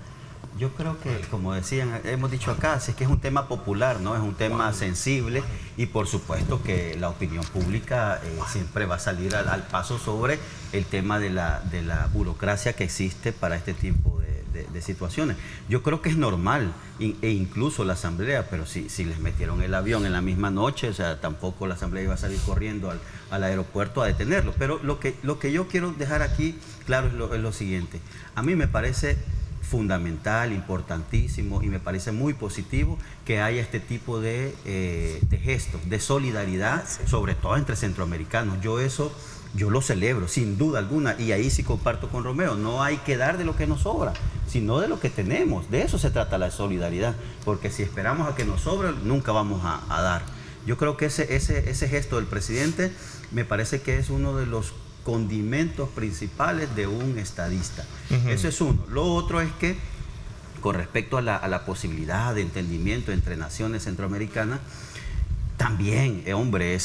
yo creo que, como decían, hemos dicho acá, si es que es un tema popular, ¿no? Es un tema sensible y por supuesto que la opinión pública siempre va a salir al paso sobre el tema de la burocracia que existe para este tipo de situaciones. Yo creo que es normal, e incluso la Asamblea, pero si les metieron el avión en la misma noche, o sea, tampoco la Asamblea iba a salir corriendo al aeropuerto a detenerlo. Pero lo que yo quiero dejar aquí claro es lo siguiente. A mí me parece fundamental, importantísimo y me parece muy positivo que haya este tipo de gestos, de solidaridad, sobre todo entre centroamericanos. Yo lo celebro, sin duda alguna, y ahí sí comparto con Romeo, no hay que dar de lo que nos sobra, sino de lo que tenemos. De eso se trata la solidaridad, porque si esperamos a que nos sobre, nunca vamos a dar. Yo creo que ese gesto del presidente me parece que es uno de los condimentos principales de un estadista. Eso es uno. Lo otro es que, con respecto a la posibilidad de entendimiento entre naciones centroamericanas, también, hombre,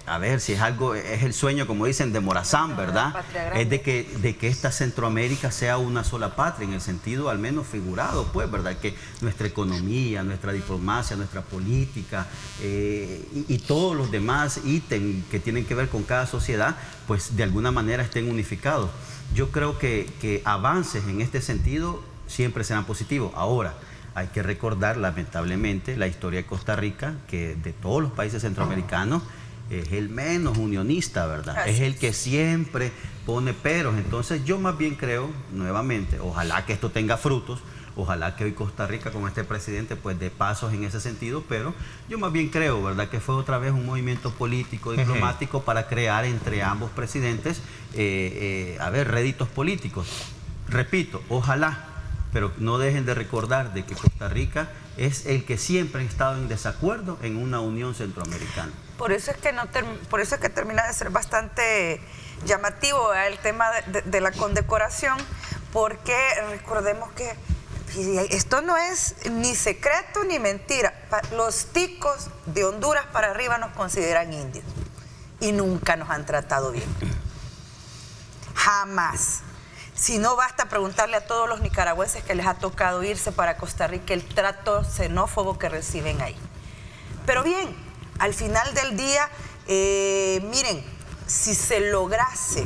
a ver, si es algo, es el sueño, como dicen, de Morazán, ¿verdad? Es de que esta Centroamérica sea una sola patria, en el sentido al menos figurado, pues, ¿verdad? Que nuestra economía, nuestra diplomacia, nuestra política y todos los demás ítems que tienen que ver con cada sociedad, pues de alguna manera estén unificados. Yo creo que avances en este sentido siempre serán positivos. Ahora, hay que recordar, lamentablemente, la historia de Costa Rica, que de todos los países centroamericanos es el menos unionista, ¿verdad? Es el que siempre pone peros. Entonces yo más bien creo, nuevamente, ojalá que esto tenga frutos, ojalá que hoy Costa Rica con este presidente pues dé pasos en ese sentido, pero yo más bien creo, ¿verdad?, que fue otra vez un movimiento político, diplomático para crear entre ambos presidentes, réditos políticos. Repito, ojalá, pero no dejen de recordar de que Costa Rica es el que siempre ha estado en desacuerdo en una unión centroamericana. Por eso es que termina de ser bastante llamativo el tema de la condecoración, porque recordemos que esto no es ni secreto ni mentira. Los ticos de Honduras para arriba nos consideran indios y nunca nos han tratado bien. Jamás. Si no, basta preguntarle a todos los nicaragüenses que les ha tocado irse para Costa Rica el trato xenófobo que reciben ahí. Pero bien, al final del día, miren, si se lograse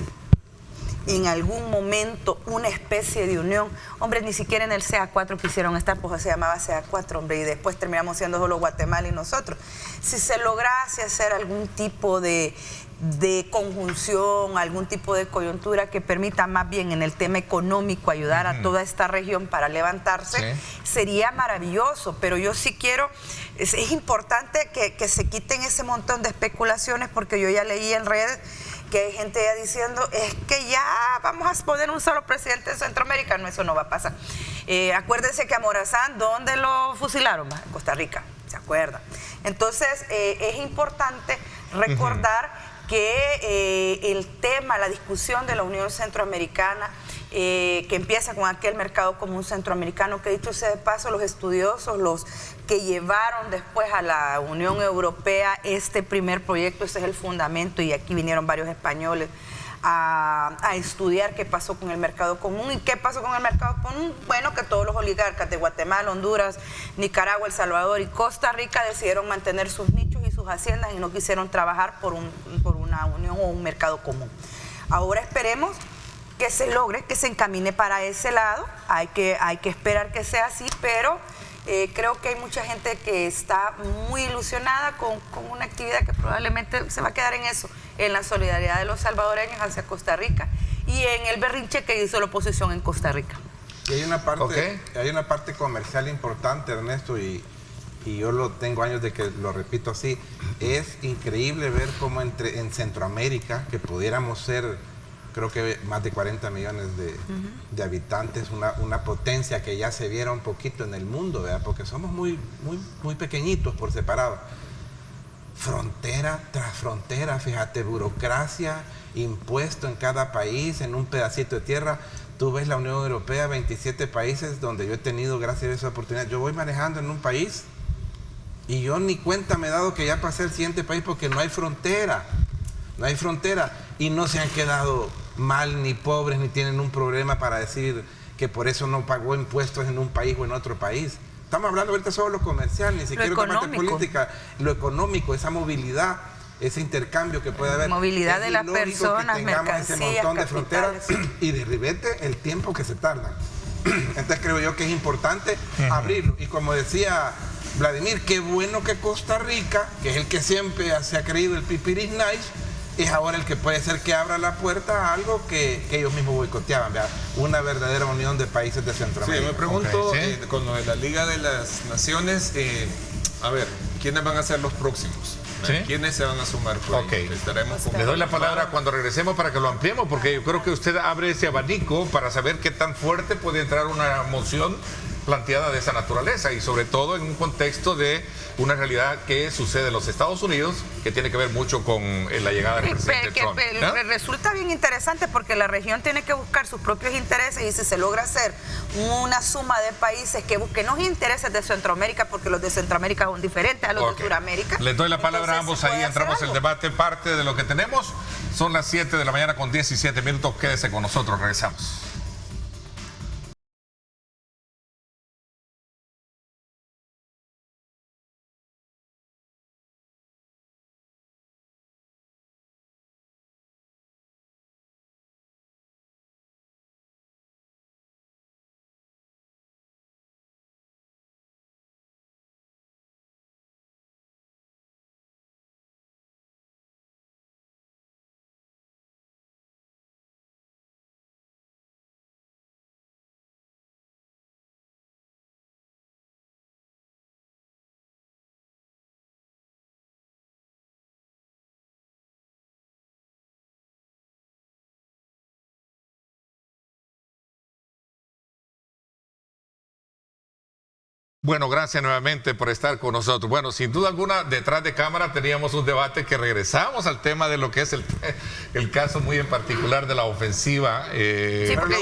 en algún momento una especie de unión, hombre, ni siquiera en el CA4 quisieron estar, pues se llamaba CA4, hombre, y después terminamos siendo solo Guatemala y nosotros. Si se lograse hacer algún tipo de conjunción, algún tipo de coyuntura que permita más bien en el tema económico ayudar a toda esta región para levantarse, sería maravilloso. Pero yo sí quiero, es importante que se quiten ese montón de especulaciones, porque yo ya leí en redes que hay gente ya diciendo, es que ya vamos a poner un solo presidente de Centroamérica. No, eso no va a pasar. Acuérdense que a Morazán, ¿dónde lo fusilaron? En Costa Rica, ¿se acuerdan? Entonces, es importante recordar que el tema, la discusión de la Unión Centroamericana, que empieza con aquel mercado común centroamericano, que dicho sea de paso, los estudiosos, los que llevaron después a la Unión Europea este primer proyecto, ese es el fundamento, y aquí vinieron varios españoles a estudiar qué pasó con el mercado común. ¿Y qué pasó con el mercado común? Bueno, que todos los oligarcas de Guatemala, Honduras, Nicaragua, El Salvador y Costa Rica decidieron mantener sus nichos y sus haciendas y no quisieron trabajar por una unión o un mercado común. Ahora esperemos que se logre, que se encamine para ese lado. Hay que esperar que sea así, pero Creo que hay mucha gente que está muy ilusionada con una actividad que probablemente se va a quedar en eso, en la solidaridad de los salvadoreños hacia Costa Rica y en el berrinche que hizo la oposición en Costa Rica. Y hay una parte comercial importante, Ernesto, y yo tengo años de que lo repito así. Es increíble ver cómo en Centroamérica, que pudiéramos ser, creo que más de 40 millones de habitantes, una potencia que ya se viera un poquito en el mundo, ¿verdad? Porque somos muy pequeñitos por separado. Frontera tras frontera, fíjate, burocracia, impuesto en cada país, en un pedacito de tierra. Tú ves la Unión Europea, 27 países donde yo he tenido, gracias a esa oportunidad. Yo voy manejando en un país y yo ni cuenta me he dado que ya pasé al siguiente país porque no hay frontera. No hay frontera y no se han quedado mal ni pobres ni tienen un problema para decir que por eso no pagó impuestos en un país o en otro país. Estamos hablando ahorita solo de lo comercial, ni siquiera de parte política, lo económico, esa movilidad, ese intercambio que puede haber. Movilidad de las personas, que tengamos mercancías, ese montón de capitales. fronteras y de repente el tiempo que se tarda. Entonces creo yo que es importante abrirlo. Y como decía Vladimir, qué bueno que Costa Rica, que es el que siempre se ha creído el pipiris nice, es ahora el que puede ser que abra la puerta a algo que ellos mismos boicoteaban, ¿verdad? Una verdadera unión de países de Centroamérica. Sí, me pregunto, con lo de la Liga de las Naciones, a ver, ¿quiénes van a ser los próximos? ¿Sí? ¿Quiénes se van a sumar? Le doy la palabra cuando regresemos para que lo ampliemos, porque yo creo que usted abre ese abanico para saber qué tan fuerte puede entrar una moción planteada de esa naturaleza y sobre todo en un contexto de una realidad que sucede en los Estados Unidos que tiene que ver mucho con la llegada del presidente Trump. Resulta bien interesante porque la región tiene que buscar sus propios intereses y si se logra hacer una suma de países que busquen los intereses de Centroamérica, porque los de Centroamérica son diferentes a los de Sudamérica. Les doy la palabra a ambos, ahí entramos en el debate, parte de lo que tenemos. Son las 7 de la mañana con 17 minutos, quédese con nosotros, regresamos. Bueno, gracias nuevamente por estar con nosotros. Bueno, sin duda alguna, detrás de cámara teníamos un debate que regresamos al tema de lo que es el caso muy en particular de la ofensiva. Sí, porque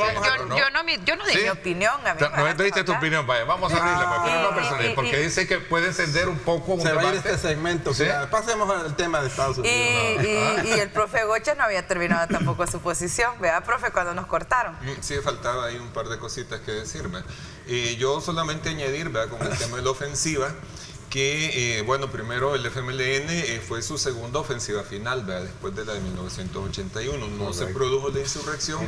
yo no di mi opinión. No diste tu opinión, vaya, vamos a abrirla, pero no personal, porque dice que puede encender un poco un debate. Se va a ir este segmento, ¿sí? Pasemos al tema de Estados Unidos. Y el profe Gocha no había terminado tampoco su posición, ¿verdad, profe, cuando nos cortaron? Sí, faltaba ahí un par de cositas que decirme. Yo solamente añadir, ¿verdad?, con el tema de la ofensiva, que, bueno, primero el FMLN fue su segunda ofensiva final, ¿verdad?, después de la de 1981. No se produjo la insurrección,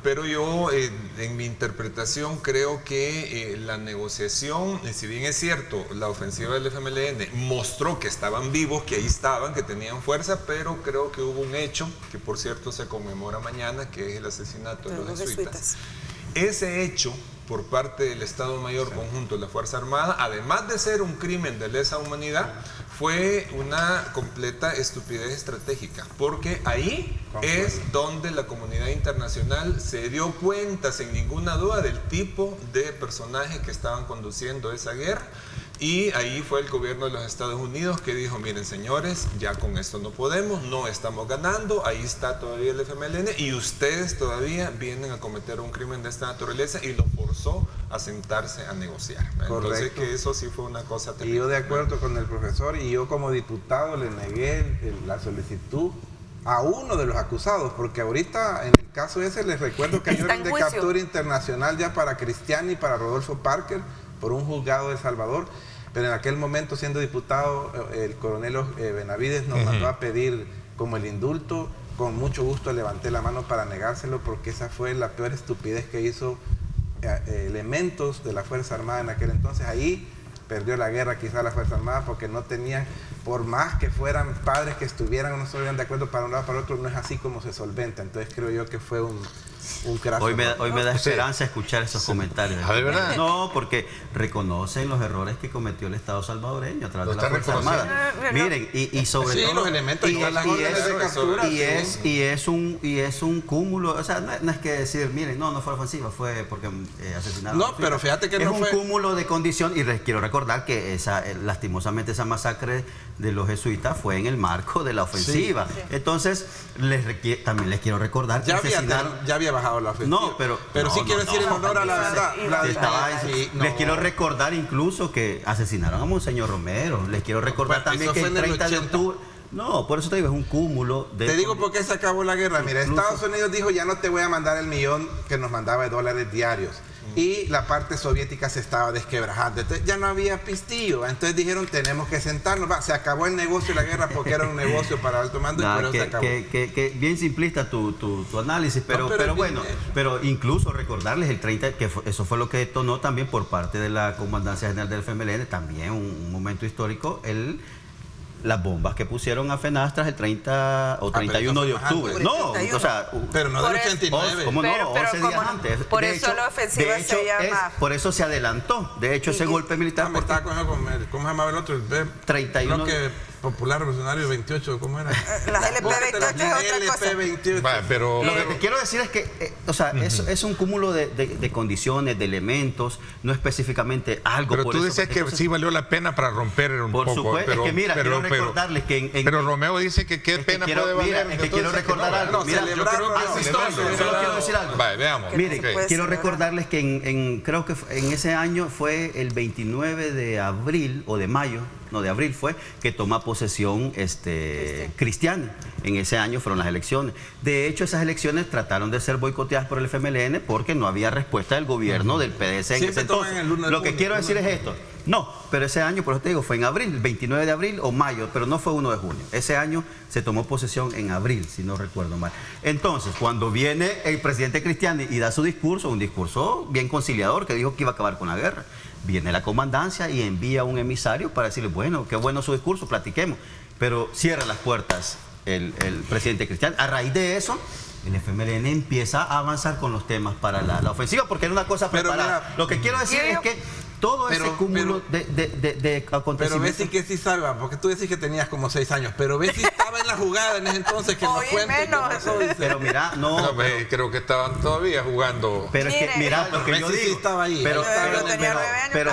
pero yo, en mi interpretación, creo que la negociación, si bien es cierto, la ofensiva del FMLN mostró que estaban vivos, que ahí estaban, que tenían fuerza, pero creo que hubo un hecho, que por cierto se conmemora mañana, que es el asesinato de los jesuitas. Ese hecho, por parte del Estado Mayor Conjunto de la Fuerza Armada, además de ser un crimen de lesa humanidad, fue una completa estupidez estratégica, porque ahí es donde la comunidad internacional se dio cuenta, sin ninguna duda, del tipo de personajes que estaban conduciendo esa guerra. Y ahí fue el gobierno de los Estados Unidos que dijo, miren señores, ya con esto no podemos, no estamos ganando, ahí está todavía el FMLN y ustedes todavía vienen a cometer un crimen de esta naturaleza, y lo forzó a sentarse a negociar. Entonces que eso sí fue una cosa terrible. Y yo de acuerdo con el profesor, y yo como diputado le negué la solicitud a uno de los acusados, porque ahorita en el caso ese les recuerdo que hay orden de captura internacional ya para Cristiani y para Rodolfo Parker por un juzgado de El Salvador, pero en aquel momento, siendo diputado, el coronel Benavides nos mandó a pedir como el indulto. Con mucho gusto levanté la mano para negárselo, porque esa fue la peor estupidez que hizo elementos de la Fuerza Armada en aquel entonces. Ahí perdió la guerra quizá la Fuerza Armada porque no tenían, por más que fueran padres que estuvieran o no estuvieran de acuerdo para un lado para otro, no es así como se solventa. Entonces creo yo que fue un craso. Hoy me da esperanza escuchar esos comentarios. ¿De verdad? No, porque reconocen los errores que cometió el Estado salvadoreño a través de la Fuerza Armada. Miren, y sobre todo los elementos y las órdenes de captura. Y es un cúmulo, o sea, no es que decir, miren, no fue ofensiva, fue porque asesinaron. No, pero fíjate que no fue. Es un cúmulo de condición, y les quiero recordar que lastimosamente esa masacre de los jesuitas fue en el marco de la ofensiva. Sí. Entonces, también les quiero recordar que ya había bajado la ofensiva. No, pero sí quiero decir en honor a la verdad. Les quiero recordar incluso que asesinaron a Monseñor Romero. Les quiero recordar también que el 30 de octubre... No, por eso te digo, es un cúmulo de... Te digo por qué se acabó la guerra. Mira, Estados Unidos dijo, ya no te voy a mandar el millón que nos mandaba de dólares diarios. Y la parte soviética se estaba desquebrajando. Entonces ya no había pistillo. Entonces dijeron, tenemos que sentarnos. Se acabó el negocio y la guerra porque era un negocio para alto mando y por eso se acabó. Que bien simplista tu análisis, pero bueno, pero incluso recordarles el 30, que eso fue lo que detonó también por parte de la Comandancia General del FMLN, también un momento histórico, las bombas que pusieron a Fenastras el 30 o 31 de octubre. No, o sea... Pero no del 89. ¿Cómo no? 11 días antes. Por eso la ofensiva se llama... Por eso se adelantó. De hecho, ese golpe militar... ¿Cómo se llamaba el otro? 31... Bloque Popular Revolucionario 28, ¿cómo era? La LP 28 es otra cosa. 28. Pero lo que te quiero decir es que, o sea, es un cúmulo de condiciones, de elementos, no específicamente algo. Pero tú decías que sí valió la pena para romper un poco. Por supuesto, es que mira, quiero recordarles que... Pero Romeo dice que qué pena puede valer. Mira, es que quiero recordar algo. Mira, yo quiero decir algo. Vale, veamos. Miren, quiero recordarles que creo que en ese año fue el 29 de abril o de mayo, no, de abril fue, que toma posesión Cristiani. En ese año fueron las elecciones. De hecho, esas elecciones trataron de ser boicoteadas por el FMLN porque no había respuesta del gobierno del PDS en ese entonces. Lo que quiero decir es esto. No, pero ese año, por eso te digo, fue en abril, el 29 de abril o mayo, pero no fue 1 de junio. Ese año se tomó posesión en abril, si no recuerdo mal. Entonces, cuando viene el presidente Cristiani y da su discurso, un discurso bien conciliador, que dijo que iba a acabar con la guerra, viene la comandancia y envía un emisario para decirle, bueno, qué bueno su discurso, platiquemos. Pero cierra las puertas el presidente Cristiani. A raíz de eso, el FMLN empieza a avanzar con los temas para la ofensiva, porque era una cosa preparada. Mira, lo que quiero decir es que todo ese cúmulo de acontecimientos... Pero Bessi que sí sabe, porque tú decís que tenías como 6 años, pero Bessi estaba en la jugada en ese entonces, que nos cuente. Pero mira, no... Pero creo que estaban todavía jugando. Pero es que, mira, lo que yo digo... Sí estaba ahí. Pero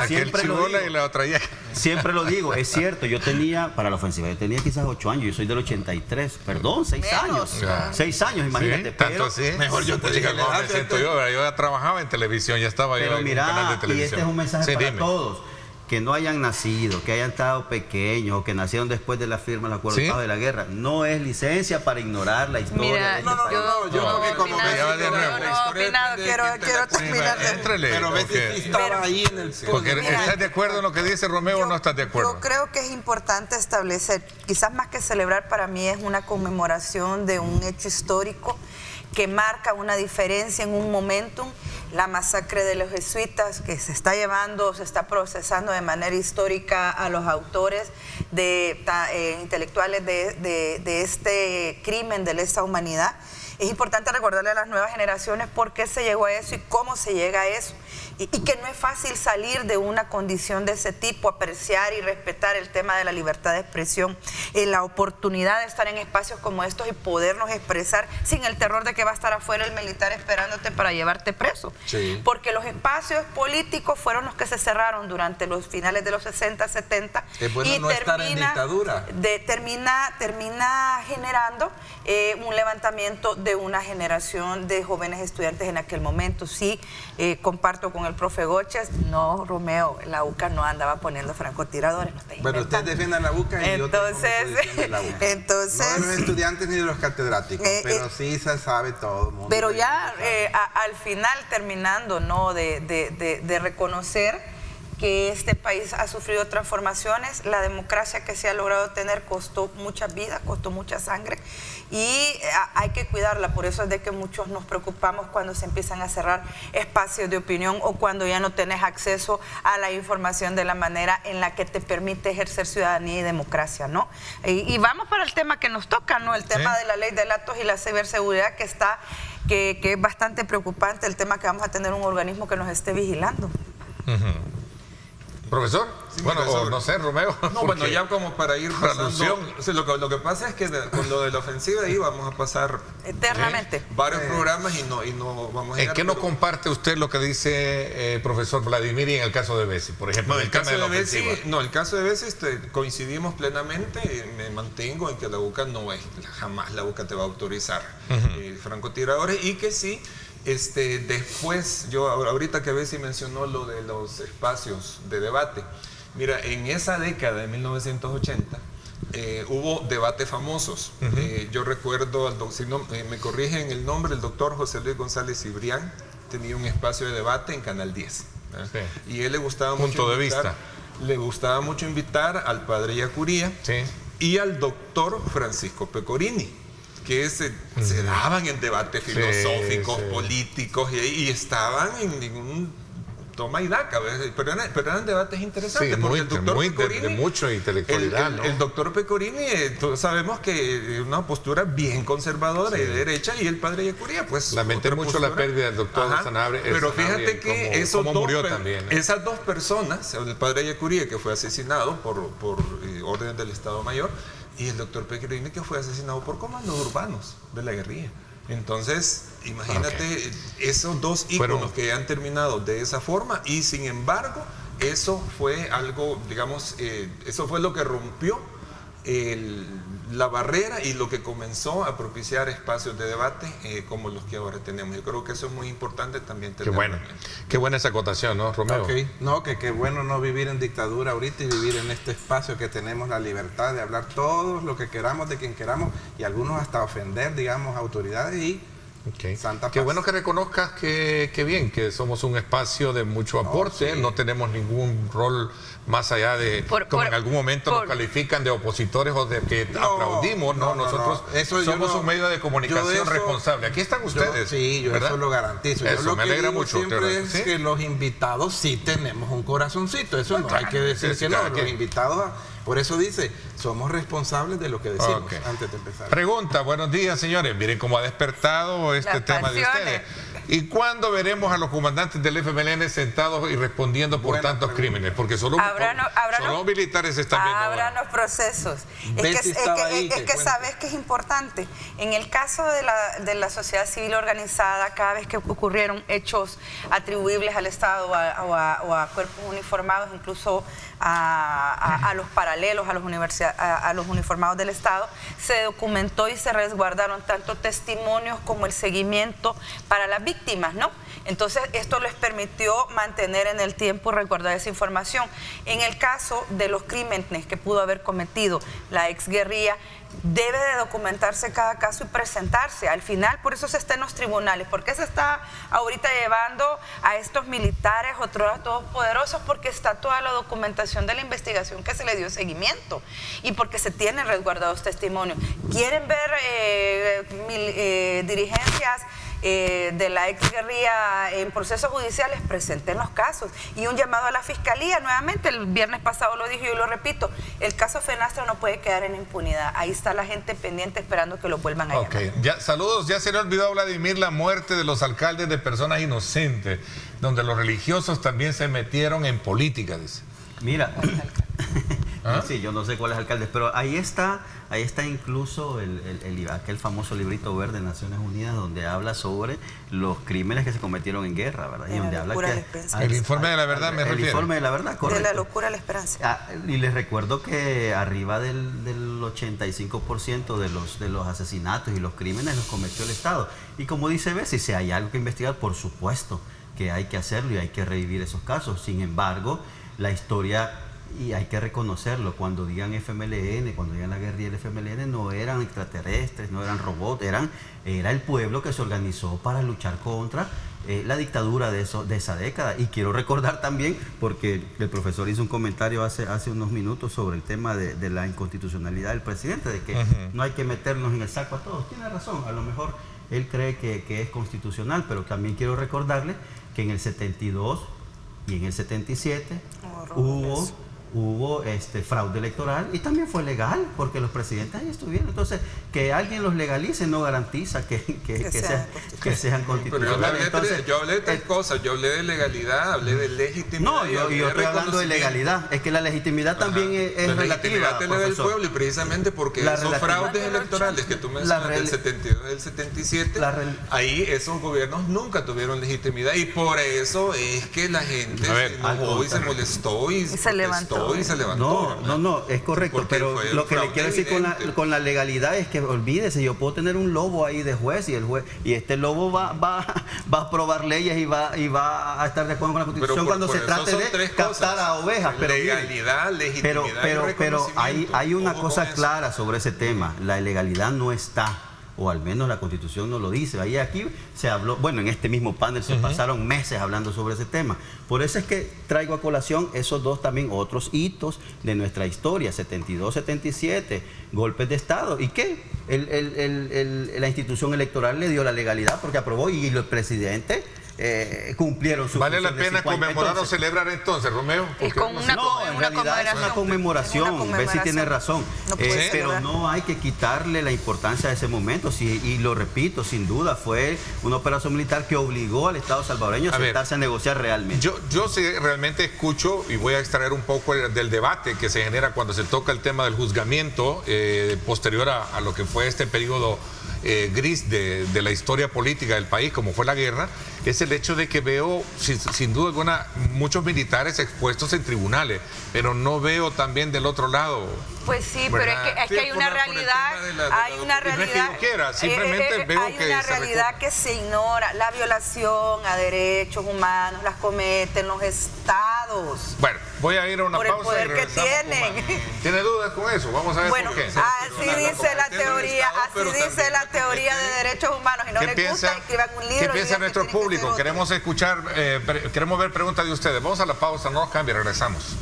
siempre lo digo. Y la otra ya. Siempre lo digo, es cierto, yo tenía, para la ofensiva, yo tenía quizás 8 años, yo soy del 83, perdón, 6 años. 6 años, imagínate. ¿Sí? ¿Tanto así? Mejor yo te digo, ¿cómo me siento yo? Yo ya trabajaba en televisión, ya estaba yo en un canal de televisión. Y este es un mensaje para todos. Que no hayan nacido, que hayan estado pequeños o que nacieron después de la firma del acuerdo de la guerra, no es licencia para ignorar la historia. Mira, yo como quiero terminar. Pero Bessi estaba ahí en el... Porque ¿estás de acuerdo en lo que dice Romeo o no estás de acuerdo? Yo creo que es importante establecer, quizás más que celebrar, para mí es una conmemoración de un hecho histórico que marca una diferencia en un momentum. La masacre de los jesuitas, que se está procesando de manera histórica a los autores intelectuales de este crimen de lesa humanidad. Es importante recordarle a las nuevas generaciones por qué se llegó a eso y cómo se llega a eso. Y que no es fácil salir de una condición de ese tipo, apreciar y respetar el tema de la libertad de expresión, la oportunidad de estar en espacios como estos y podernos expresar sin el terror de que va a estar afuera el militar esperándote para llevarte preso. Sí. Porque los espacios políticos fueron los que se cerraron durante los finales de los 60, 70. Es bueno y no estar en dictadura. Termina generando un levantamiento de una generación de jóvenes estudiantes en aquel momento. Sí, comparto con el profe Goches, no, Romeo, la UCA no andaba poniendo francotiradores. Bueno, ustedes defiendan la UCA y yo defiendo la UCA. Entonces, no de los estudiantes ni de los catedráticos, pero sí se sabe todo el mundo. Pero ya al final terminando, ¿no? de reconocer que este país ha sufrido transformaciones, la democracia que se ha logrado tener costó muchas vidas, costó mucha sangre y hay que cuidarla. Por eso es de que muchos nos preocupamos cuando se empiezan a cerrar espacios de opinión o cuando ya no tenés acceso a la información de la manera en la que te permite ejercer ciudadanía y democracia, ¿no? Y vamos para el tema que nos toca, ¿no? El tema de la ley de datos y la ciberseguridad que es bastante preocupante, el tema que vamos a tener un organismo que nos esté vigilando. Profesor, Sí, bueno, profesor. O no sé, Romeo. No, bueno, ya como para ir pasando, lo que pasa es que con lo de la ofensiva ahí vamos a pasar Eternamente. varios programas y no vamos a ¿En llegar, qué no pero- comparte usted lo que dice profesor Vladimir y en el caso de Bessi, por ejemplo? No, en el caso tema de la Bessi, ofensiva? el caso de Bessi coincidimos plenamente, me mantengo en que la UCA jamás la UCA te va a autorizar francotiradores y que sí, después, ahorita que Bessi mencionó lo de los espacios de debate, mira, en esa década de 1980 hubo debates famosos. Yo recuerdo, si no me corrigen el nombre, el doctor José Luis González Cibrián tenía un espacio de debate en Canal 10. Sí. Y él le gustaba Punto de vista. Le gustaba mucho invitar al padre Yacuría Sí. y al doctor Francisco Pecorini, que se daban en debates filosóficos, sí. políticos, y estaban en un toma y daca, pero eran debates interesantes, Sí, porque el doctor de Pecorini, mucha intelectualidad, ¿no? el doctor Pecorini, todos sabemos que una postura bien conservadora y de derecha, y el padre Yacuría, pues Lamenté otra mucho la postura. pérdida del doctor Ajá. Sanabria. Pero fíjate que cómo murió también, ¿eh? esas dos personas, el padre Yacuría, que fue asesinado por orden del Estado Mayor, y el doctor Pecorini, que fue asesinado por comandos urbanos de la guerrilla. Entonces, imagínate esos dos íconos que han terminado de esa forma, y sin embargo, eso fue algo, digamos, eso fue lo que rompió la barrera y lo que comenzó a propiciar espacios de debate como los que ahora tenemos. Yo creo que eso es muy importante también Qué tenerlo. bueno. Qué buena esa acotación, ¿no, Romeo? Ok. No, que qué bueno no vivir en dictadura ahorita y vivir en este espacio que tenemos la libertad de hablar todos lo que queramos, de quien queramos, y algunos hasta ofender, digamos, autoridades y Ok. santa Qué paz. bueno que reconozcas que bien, que somos un espacio de mucho aporte, no tenemos ningún rol más allá de, como en algún momento nos califican de opositores o de que aplaudimos, no, nosotros Eso yo somos no- un medio de comunicación yo eso- responsable. Aquí están ustedes. Yo ¿verdad? eso lo garantizo. Yo Eso, lo me que alegra digo mucho. siempre es ¿sí? que los invitados sí tenemos un corazoncito, eso no hay claro, que decir sí, que no, cada los quien. invitados, por eso dice, somos responsables de lo que decimos Ok. antes de empezar. Pregunta, buenos días, señores. Miren cómo ha despertado este Las tema de pasiones. ustedes. ¿Y cuándo veremos a los comandantes del FMLN sentados y respondiendo por Buena tantos pregunta. crímenes? Porque solo militares están viendo Habrá ahora. los procesos. Bessi estaba ahí, que cuente. Sabes que es importante. En el caso de la sociedad civil organizada, cada vez que ocurrieron hechos atribuibles al Estado o a cuerpos uniformados, incluso a los paralelos, a los uniformados del Estado, se documentó y se resguardaron tanto testimonios como el seguimiento para las víctimas, ¿no? Entonces, esto les permitió mantener en el tiempo y resguardar esa información. En el caso de los crímenes que pudo haber cometido la exguerrilla, debe de documentarse cada caso y presentarse. Al final, por eso se está en los tribunales. ¿Por qué se está ahorita llevando a estos militares, otros todos poderosos? Porque está toda la documentación de la investigación que se le dio seguimiento y porque se tienen resguardados testimonios. ¿Quieren ver dirigencias de la exguerrilla en procesos judiciales? Presenten los casos. Y un llamado a la Fiscalía, nuevamente, el viernes pasado lo dije y lo repito, el caso Fenastra no puede quedar en impunidad. Ahí está la gente pendiente esperando que lo vuelvan a llamar. Ya, saludos. Ya se le olvidó a Vladimir la muerte de los alcaldes de personas inocentes, donde los religiosos también se metieron en política, dice. Mira, sí, yo no sé cuáles alcaldes, pero ahí está incluso aquel famoso librito verde de Naciones Unidas donde habla sobre los crímenes que se cometieron en guerra, ¿verdad? Y donde habla que el informe de la verdad me refiero. El informe de la verdad, correcto. De la locura a la esperanza. Y les recuerdo que arriba del 85% de los asesinatos y los crímenes los cometió el Estado. Y como dice Bessi, si hay algo que investigar, por supuesto que hay que hacerlo y hay que revivir esos casos. Sin embargo, la historia Y hay que reconocerlo, cuando digan FMLN, cuando digan la guerrilla del FMLN, no eran extraterrestres, no eran robots, era el pueblo que se organizó para luchar contra la dictadura de esa década. Y quiero recordar también, porque el profesor hizo un comentario hace unos minutos sobre el tema de la inconstitucionalidad del presidente, de que no hay que meternos en el saco a todos. Tiene razón, a lo mejor él cree que es constitucional, pero también quiero recordarle que en el 72 y en el 77 hubo fraude electoral y también fue legal porque los presidentes ahí estuvieron. Entonces, que alguien los legalice no garantiza que sean constitucionales. Pero yo hablé de tres cosas. Yo hablé de legalidad, hablé de legitimidad. No, yo estoy hablando de legalidad. Es que la legitimidad también es relativa. La legitimidad del pueblo, y precisamente porque esos fraudes electorales que tú mencionas del 72 y del 77, ahí esos gobiernos nunca tuvieron legitimidad, y por eso es que la gente se enojó y se molestó y se levantó. Y se levantó. No, es correcto, pero lo que le quiero decir con la legalidad es que, olvídese, yo puedo tener un lobo ahí de juez y este lobo va a aprobar leyes y va a estar de acuerdo con la Constitución cuando se trate de captar a ovejas. Pero legalidad, legitimidad, pero hay una cosa clara sobre ese tema: la ilegalidad no está, o al menos la Constitución no lo dice. Ahí aquí se habló, bueno, en este mismo panel se pasaron meses hablando sobre ese tema. Por eso es que traigo a colación esos dos también otros hitos de nuestra historia: 72, 77, golpes de Estado. ¿Y qué? La institución electoral le dio la legalidad porque aprobó, y los presidentes cumplieron su ¿Vale la pena conmemorar o celebrar entonces, Romeo? Es con una conmemoración. Bessie tiene razón. Pero no hay que quitarle la importancia de ese momento. Y lo repito, sin duda fue una operación militar que obligó al Estado salvadoreño a sentarse a negociar realmente. Yo sí realmente escucho, y voy a extraer un poco del debate que se genera cuando se toca el tema del juzgamiento posterior a lo que fue este periodo gris de la historia política del país, como fue la guerra, es el hecho de que veo, sin duda alguna, muchos militares expuestos en tribunales, pero no veo también del otro lado. Pues sí, pero es que hay una realidad, simplemente veo hay una realidad que se ignora. La violación a derechos humanos las cometen los estados. Bueno, voy a ir a una pausa. Por el poder que tienen. ¿Tiene dudas con eso? Vamos a ver por qué. Así dice la teoría de derechos humanos, y no les gusta, escriban un libro. ¿Qué piensa nuestro público? Queremos escuchar, queremos ver preguntas de ustedes. Vamos a la pausa, no nos cambie, regresamos.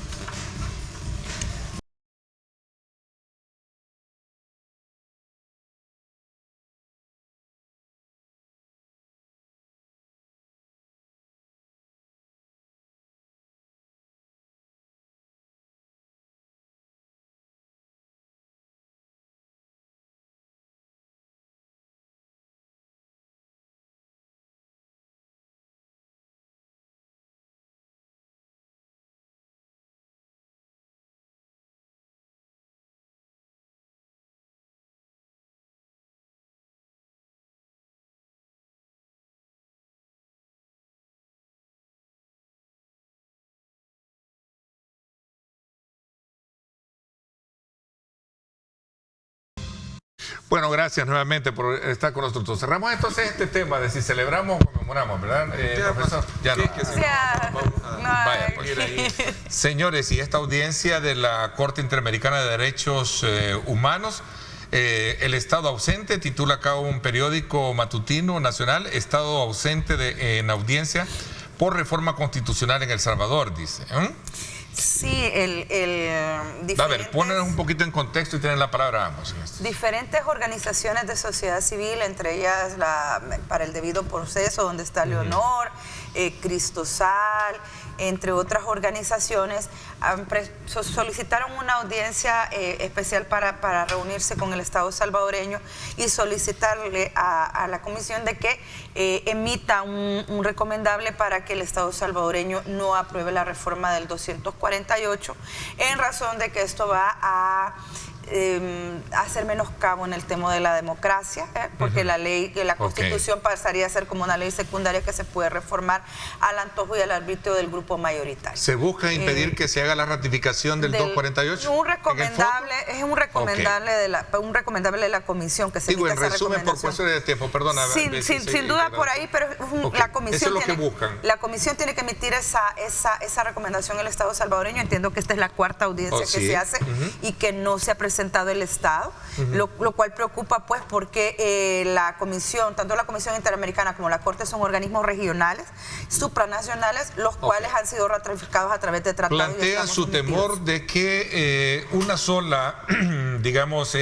Bueno, gracias nuevamente por estar con nosotros. Cerramos entonces este tema de si celebramos o conmemoramos, ¿verdad, profesor? Ya no. Vaya, pues. Señores, y esta audiencia de la Corte Interamericana de Derechos Humanos, el Estado ausente, titula acá un periódico matutino nacional: Estado ausente en audiencia por reforma constitucional en El Salvador, dice. Sí, a ver, ponernos un poquito en contexto y tienen la palabra ambos. Diferentes organizaciones de sociedad civil, entre ellas para el debido proceso, donde está Leonor, Cristosal, entre otras organizaciones, solicitaron una audiencia especial para reunirse con el Estado salvadoreño y solicitarle a la comisión de que emita un recomendable para que el Estado salvadoreño no apruebe la reforma del 248, en razón de que esto va a hacer menoscabo en el tema de la democracia, porque la Constitución pasaría a ser como una ley secundaria que se puede reformar al antojo y al arbitrio del grupo mayoritario. ¿Se busca impedir que se haga la ratificación del 248? Un recomendable, es un recomendable, de la comisión que se digo, en esa resumen, por cuestiones de tiempo, perdona. Sin duda por ahí, pero la comisión eso es lo que buscan. La comisión tiene que emitir esa recomendación al Estado salvadoreño. Entiendo que esta es la cuarta audiencia que se hace y que no se ha presentado el Estado, lo cual preocupa pues porque la comisión, tanto la Comisión Interamericana como la Corte son organismos regionales, supranacionales, los cuales han sido ratificados a través de tratados. Plantea su temor de que una sola, digamos,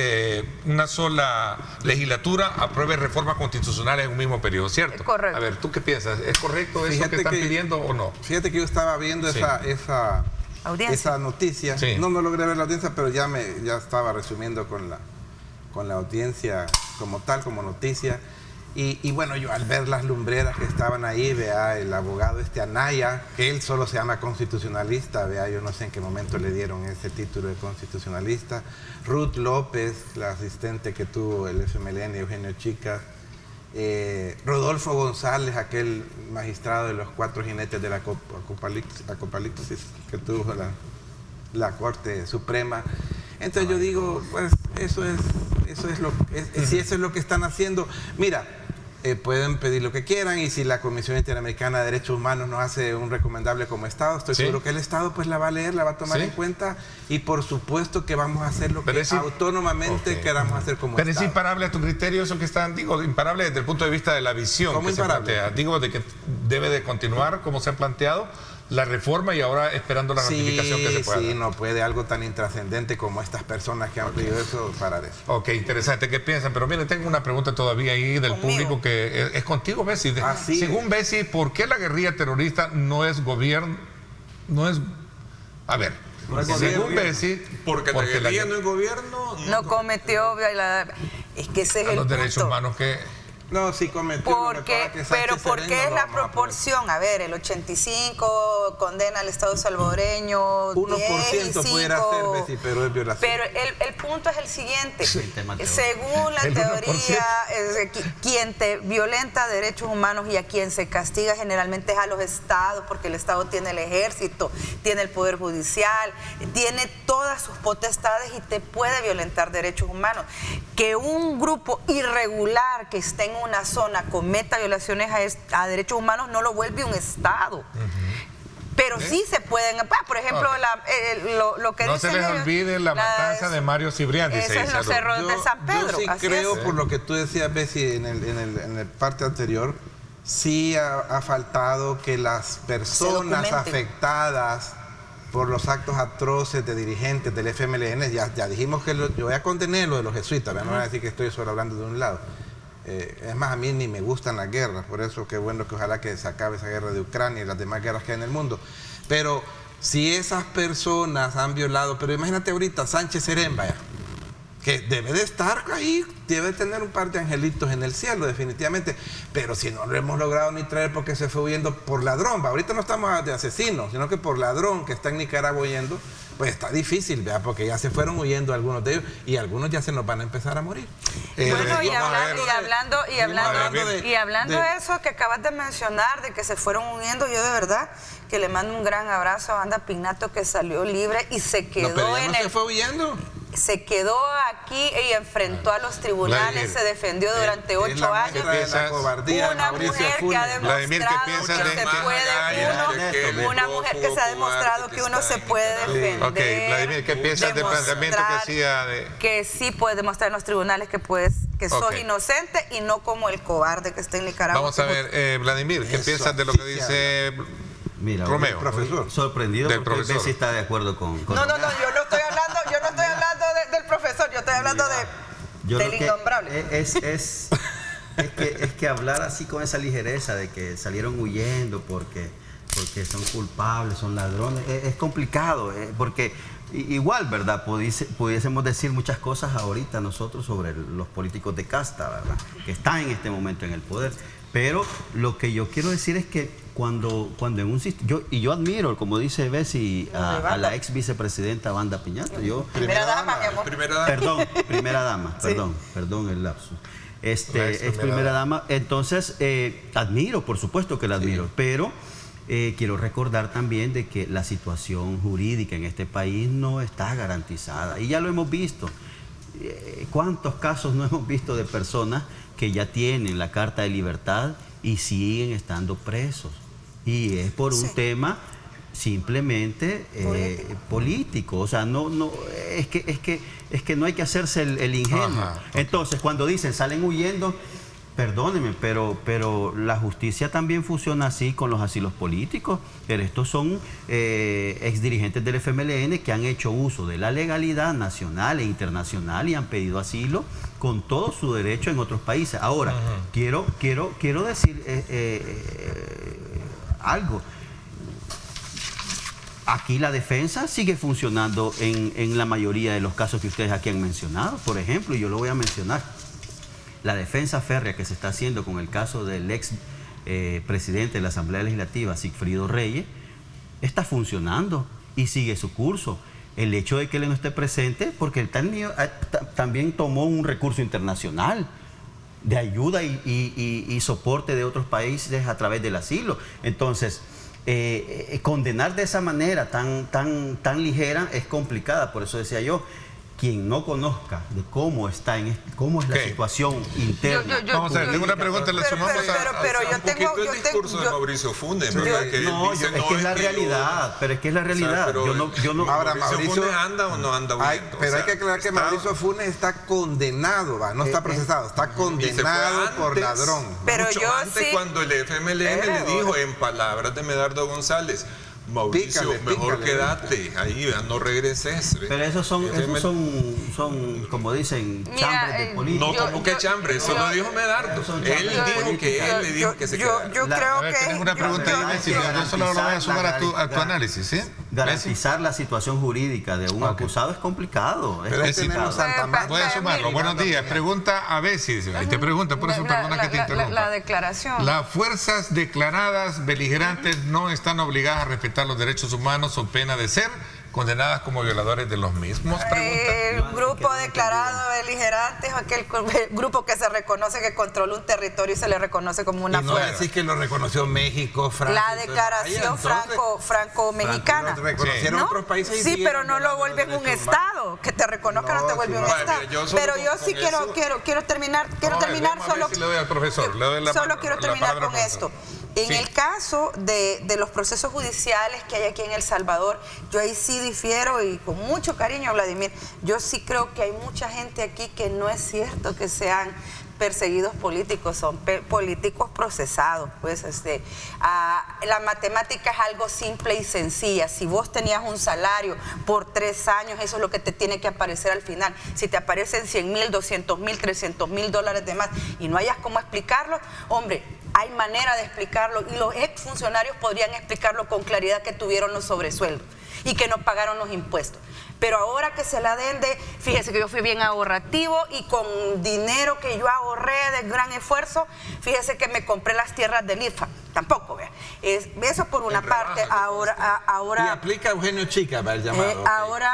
una sola legislatura apruebe reformas constitucionales en un mismo periodo, ¿cierto? Correcto. A ver, ¿tú qué piensas? ¿Es correcto eso que están pidiendo o no? Fíjate que yo estaba viendo esa noticia. Sí. No logré ver la audiencia, pero ya estaba resumiendo con la audiencia como tal, como noticia. Y bueno, yo al ver las lumbreras que estaban ahí, vea, el abogado Anaya, que él solo se llama constitucionalista, vea, yo no sé en qué momento le dieron ese título de constitucionalista. Ruth López, la asistente que tuvo el FMLN, Eugenio Chicas. Rodolfo González, aquel magistrado de los 4 jinetes de la Apocalipsis que tuvo la Corte Suprema. Entonces yo digo, pues si eso es lo que están haciendo, mira, pueden pedir lo que quieran, y si la Comisión Interamericana de Derechos Humanos nos hace un recomendable como Estado, estoy seguro que el Estado pues la va a leer, la va a tomar en cuenta, y por supuesto que vamos a hacer lo que autónomamente queramos hacer como Estado. Pero es imparable a tu criterio eso que están, digo, imparable desde el punto de vista de la visión que se plantea. Digo, de que debe de continuar como se ha planteado la reforma y ahora esperando la ratificación que se pueda dar. No puede algo tan intrascendente como estas personas que han pedido eso parar eso. Ok, interesante, ¿qué piensan? Pero mire, tengo una pregunta todavía ahí del público que es contigo, Bessie. Según Bessie, ¿por qué la guerrilla terrorista no es gobierno? A ver, según Bessie... Porque la guerrilla no es gobierno. No cometió... Es que ese es el los punto. derechos humanos que... No, sí cometió. Pero ¿por qué es la proporción? A ver, el 85 condena al Estado salvadoreño, 1% pudiera ser, Bessie, pero es violación. Pero el punto es el siguiente. Según la teoría, quien te violenta derechos humanos y a quien se castiga generalmente es a los estados, porque el Estado tiene el ejército, tiene el poder judicial, tiene todas sus potestades y te puede violentar derechos humanos. Que un grupo irregular que esté en una zona cometa violaciones a derechos humanos no lo vuelve un Estado. Pero sí se pueden, por ejemplo, lo que no dicen se les olvide la matanza de Mario Cibrián, dice en los cerros de San Pedro. Yo sí creo, por lo que tú decías, Bessie, en el parte anterior, sí ha faltado que las personas afectadas por los actos atroces de dirigentes del FMLN, ya dijimos que yo ya condené lo de los jesuitas, no voy a decir que estoy solo hablando de un lado. Es más, a mí ni me gustan las guerras, por eso qué bueno que ojalá que se acabe esa guerra de Ucrania y las demás guerras que hay en el mundo. Pero si esas personas han violado, pero imagínate ahorita Sánchez Serén, vaya, que debe de estar ahí, debe tener un par de angelitos en el cielo, definitivamente, pero si no lo hemos logrado ni traer porque se fue huyendo por ladrón, ahorita no estamos de asesinos, sino que por ladrón que está en Nicaragua huyendo, pues está difícil, ¿verdad? Porque ya se fueron huyendo algunos de ellos y algunos ya se nos van a empezar a morir. Bueno, y hablando de eso que acabas de mencionar, de que se fueron huyendo, yo de verdad que le mando un gran abrazo a Wanda Pignato, que salió libre y se quedó se fue huyendo. Se quedó aquí y enfrentó a los tribunales, se defendió durante 8 años. Una mujer que ha demostrado que uno se puede defender. Ok, Vladimir, ¿qué piensas del planteamiento que hacía? Que sí puede demostrar en los tribunales que sos inocente y no como el cobarde que está en Nicaragua. Vamos a ver, Vladimir, ¿qué piensas de lo que dice Romeo? Profesor. Sorprendido porque Bessie está de acuerdo con No, yo no estoy hablando del profesor, yo estoy hablando del innombrable. Es que hablar así con esa ligereza de que salieron huyendo porque porque son culpables, son ladrones. Es complicado, porque igual, ¿verdad? Pudiésemos decir muchas cosas ahorita nosotros sobre los políticos de casta, ¿verdad? Que están en este momento en el poder. Pero lo que yo quiero decir es que cuando en un sistema... Yo admiro, como dice Bessie, a la ex vicepresidenta Wanda Piñato. Primera dama, mi amor. Primera dama, perdón el lapsus. Es primera dama. Entonces, admiro, por supuesto que la admiro, pero quiero recordar también de que la situación jurídica en este país no está garantizada. Y ya lo hemos visto. ¿Cuántos casos no hemos visto de personas que ya tienen la carta de libertad y siguen estando presos? Y es por un tema simplemente político. O sea, es que no hay que hacerse el ingenuo. Ajá. Entonces, cuando dicen salen huyendo, perdónenme, pero la justicia también funciona así con los asilos políticos. Pero estos son exdirigentes del FMLN que han hecho uso de la legalidad nacional e internacional y han pedido asilo con todo su derecho en otros países. Ahora, quiero decir algo. Aquí la defensa sigue funcionando en la mayoría de los casos que ustedes aquí han mencionado. Por ejemplo, yo lo voy a mencionar. La defensa férrea que se está haciendo con el caso del ex presidente de la Asamblea Legislativa, Sigfrido Reyes, está funcionando y sigue su curso. El hecho de que él no esté presente, porque él también tomó un recurso internacional de ayuda y soporte de otros países a través del asilo. Entonces, condenar de esa manera tan ligera es complicada. Por eso decía yo, quien no conozca de cómo es la situación interna. Vamos a ver, tengo una pregunta. Pero yo tengo... el discurso de Mauricio Funes, ¿verdad? Es que es la realidad, pero es que es la realidad. Yo no, ahora, Mauricio Funes anda o no anda huyendo. Pero hay que aclarar que Mauricio Funes está condenado, no está procesado, está condenado por ladrón. Pero mucho yo antes, cuando el FMLN le dijo, en palabras de Medardo González, Mauricio, mejor quédate ahí, no regreses. Pero esos son como dicen, chambres de política. No, como que chambre, eso lo dijo Medardo. Él dijo que él le dijo que se quedara. Yo creo que... Tengo una pregunta ahí, yo solo lo voy a sumar a tu análisis, ¿sí? Garantizar la situación jurídica de un acusado es complicado. Pero ahí tenemos Santa Marta. Voy a sumarlo. Buenos días. Pregunta a Bessie. Ahí te pregunta, por eso perdona que te interrumpa. La declaración. Las fuerzas declaradas beligerantes no están obligadas a respetar los derechos humanos, son pena de ser condenadas como violadores de los mismos. El grupo declarado beligerante es aquel grupo que se reconoce que controla un territorio y se le reconoce como una fuerza. No decir que lo reconoció México, Francia. La declaración franco-mexicana. Reconocieron otros países. Sí, pero no lo vuelve un Estado. Que te reconozca no te vuelve un Estado. Pero yo sí quiero terminar solo. Le doy al profesor. Solo quiero terminar con esto. En el caso de los procesos judiciales que hay aquí en El Salvador, yo ahí sí difiero y con mucho cariño, Vladimir, yo sí creo que hay mucha gente aquí que no es cierto que sean perseguidos políticos, son políticos procesados. Pues la matemática es algo simple y sencilla. Si vos tenías un salario por 3 años, eso es lo que te tiene que aparecer al final. Si te aparecen 100,000, 200,000, 300,000 dólares de más y no hayas cómo explicarlo, hombre, hay manera de explicarlo y los exfuncionarios podrían explicarlo con claridad, que tuvieron los sobresueldos y que no pagaron los impuestos. Pero ahora que se la den fíjese que yo fui bien ahorrativo y con dinero que yo ahorré de gran esfuerzo, fíjese que me compré las tierras del IFA. Tampoco, vea. Eso por una parte. Ahora y aplica Eugenio Chica para el llamado.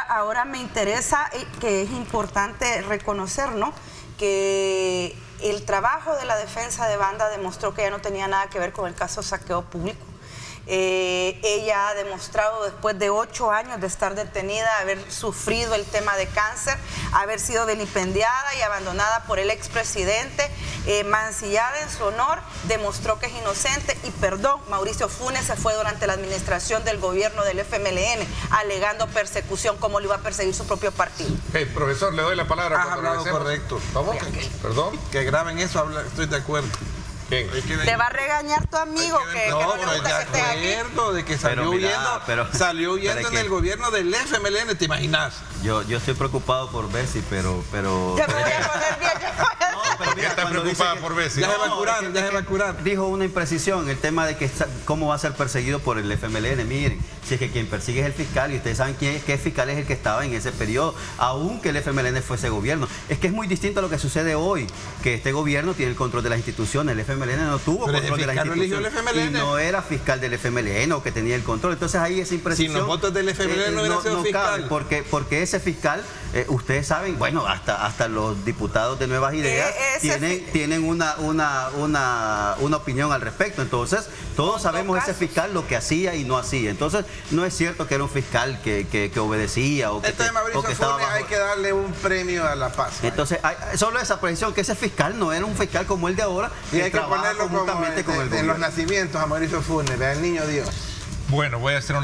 Ahora me interesa que es importante reconocer, ¿no?, que el trabajo de la defensa de Wanda demostró que ella no tenía nada que ver con el caso saqueo público. Ella ha demostrado, después de 8 años de estar detenida, haber sufrido el tema de cáncer, haber sido vilipendiada y abandonada por el expresidente, mancillada en su honor, demostró que es inocente. Y perdón, Mauricio Funes se fue durante la administración del gobierno del FMLN, alegando persecución, como lo iba a perseguir su propio partido. Profesor, le doy la palabra. Has hablado correcto. ¿Cómo? Perdón. Que graben eso, estoy de acuerdo. Te va a regañar tu amigo que no le gusta que esté aquí. De que salió huyendo en el gobierno del FMLN, ¿te imaginas? Yo estoy preocupado por Bessie, pero Te me voy a poner bien. qué está preocupada por Bessi? Ya se va a curar, ya se va a curar. Dijo una imprecisión, el tema de que cómo va a ser perseguido por el FMLN. Miren, si es que quien persigue es el fiscal, y ustedes saben qué fiscal es el que estaba en ese periodo, aunque el FMLN fuese gobierno. Es que es muy distinto a lo que sucede hoy, que este gobierno tiene el control de las instituciones. El FMLN no tuvo control de las instituciones. Y no era fiscal del FMLN o que tenía el control. Entonces ahí esa imprecisión. Si los votos del FMLN no hubieran sido fiscal. Porque ese fiscal, ustedes saben, bueno, hasta los diputados de Nuevas Ideas tienen una opinión al respecto. Entonces, todos sabemos ese fiscal lo que hacía y no hacía. Entonces, no es cierto que era un fiscal que obedecía o que, entonces, Mauricio Funes, hay que darle un premio a la paz. Entonces, solo esa precisión, que ese fiscal no era un fiscal como el de ahora, y hay que ponerlo como en los nacimientos a Mauricio Funes, el niño Dios. Bueno, voy a hacer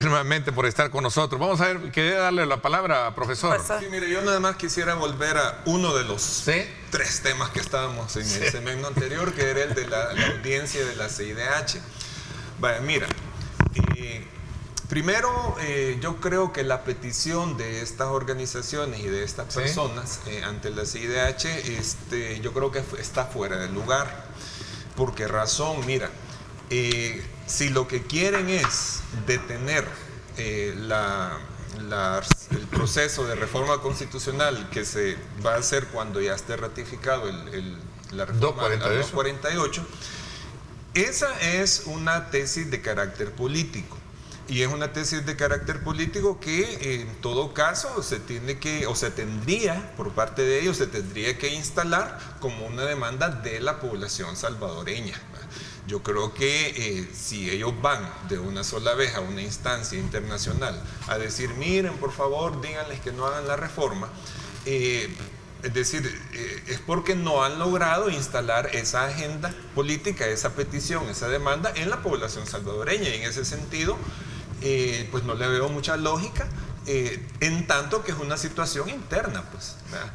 nuevamente por estar con nosotros. Vamos a ver, quería darle la palabra, profesor. Sí, mire, yo nada más quisiera volver a uno de los tres temas que estábamos en el segmento anterior, que era el de la audiencia de la CIDH. Vaya, mira, primero yo creo que la petición de estas organizaciones y de estas personas ante la CIDH, yo creo que está fuera de lugar. ¿Por qué razón? Mira, si lo que quieren es detener el proceso de reforma constitucional que se va a hacer cuando ya esté ratificado la reforma 248, esa es una tesis de carácter político. Y es una tesis de carácter político que en todo caso se tendría, por parte de ellos, se tendría que instalar como una demanda de la población salvadoreña. Yo creo que si ellos van de una sola vez a una instancia internacional a decir, miren, por favor, díganles que no hagan la reforma, es decir, es porque no han logrado instalar esa agenda política, esa petición, esa demanda en la población salvadoreña. Y en ese sentido, pues no le veo mucha lógica, en tanto que es una situación interna, pues, ¿verdad?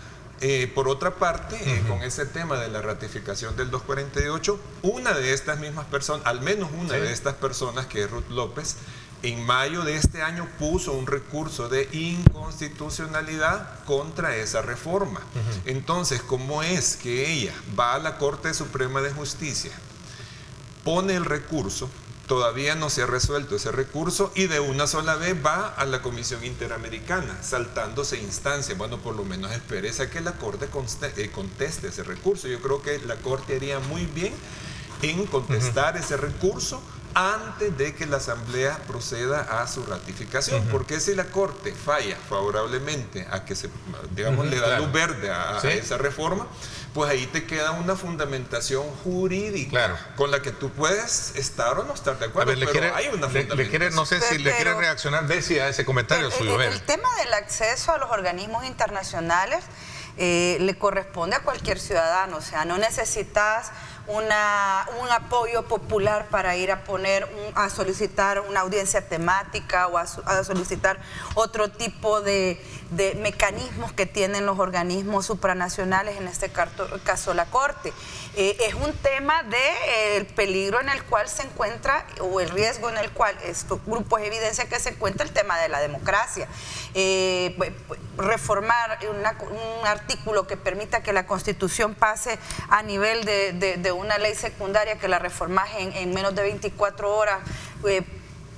Por otra parte, con ese tema de la ratificación del 248, una de estas mismas personas, al menos una de estas personas, que es Ruth López, en mayo de este año puso un recurso de inconstitucionalidad contra esa reforma. Entonces, ¿cómo es que ella va a la Corte Suprema de Justicia, pone el recurso, todavía no se ha resuelto ese recurso y de una sola vez va a la Comisión Interamericana, saltándose instancias? Bueno, por lo menos espérese a que la Corte conteste ese recurso. Yo creo que la Corte haría muy bien en contestar ese recurso antes de que la Asamblea proceda a su ratificación, porque si la Corte falla favorablemente a que se, digamos, le da luz verde a esa reforma, pues ahí te queda una fundamentación jurídica con la que tú puedes estar o no estar de acuerdo, pero hay una fundamentación. No sé si le quiere reaccionar Bessi a ese comentario suyo. El tema del acceso a los organismos internacionales le corresponde a cualquier ciudadano, o sea, no necesitas un apoyo popular para ir a solicitar una audiencia temática o a solicitar otro tipo de mecanismos que tienen los organismos supranacionales, en este caso la Corte. Es un tema del peligro en el cual se encuentra, o el riesgo en el cual estos grupos evidencian que se encuentra el tema de la democracia. Reformar un artículo que permita que la Constitución pase a nivel de una ley secundaria, que la reformas en menos de 24 horas,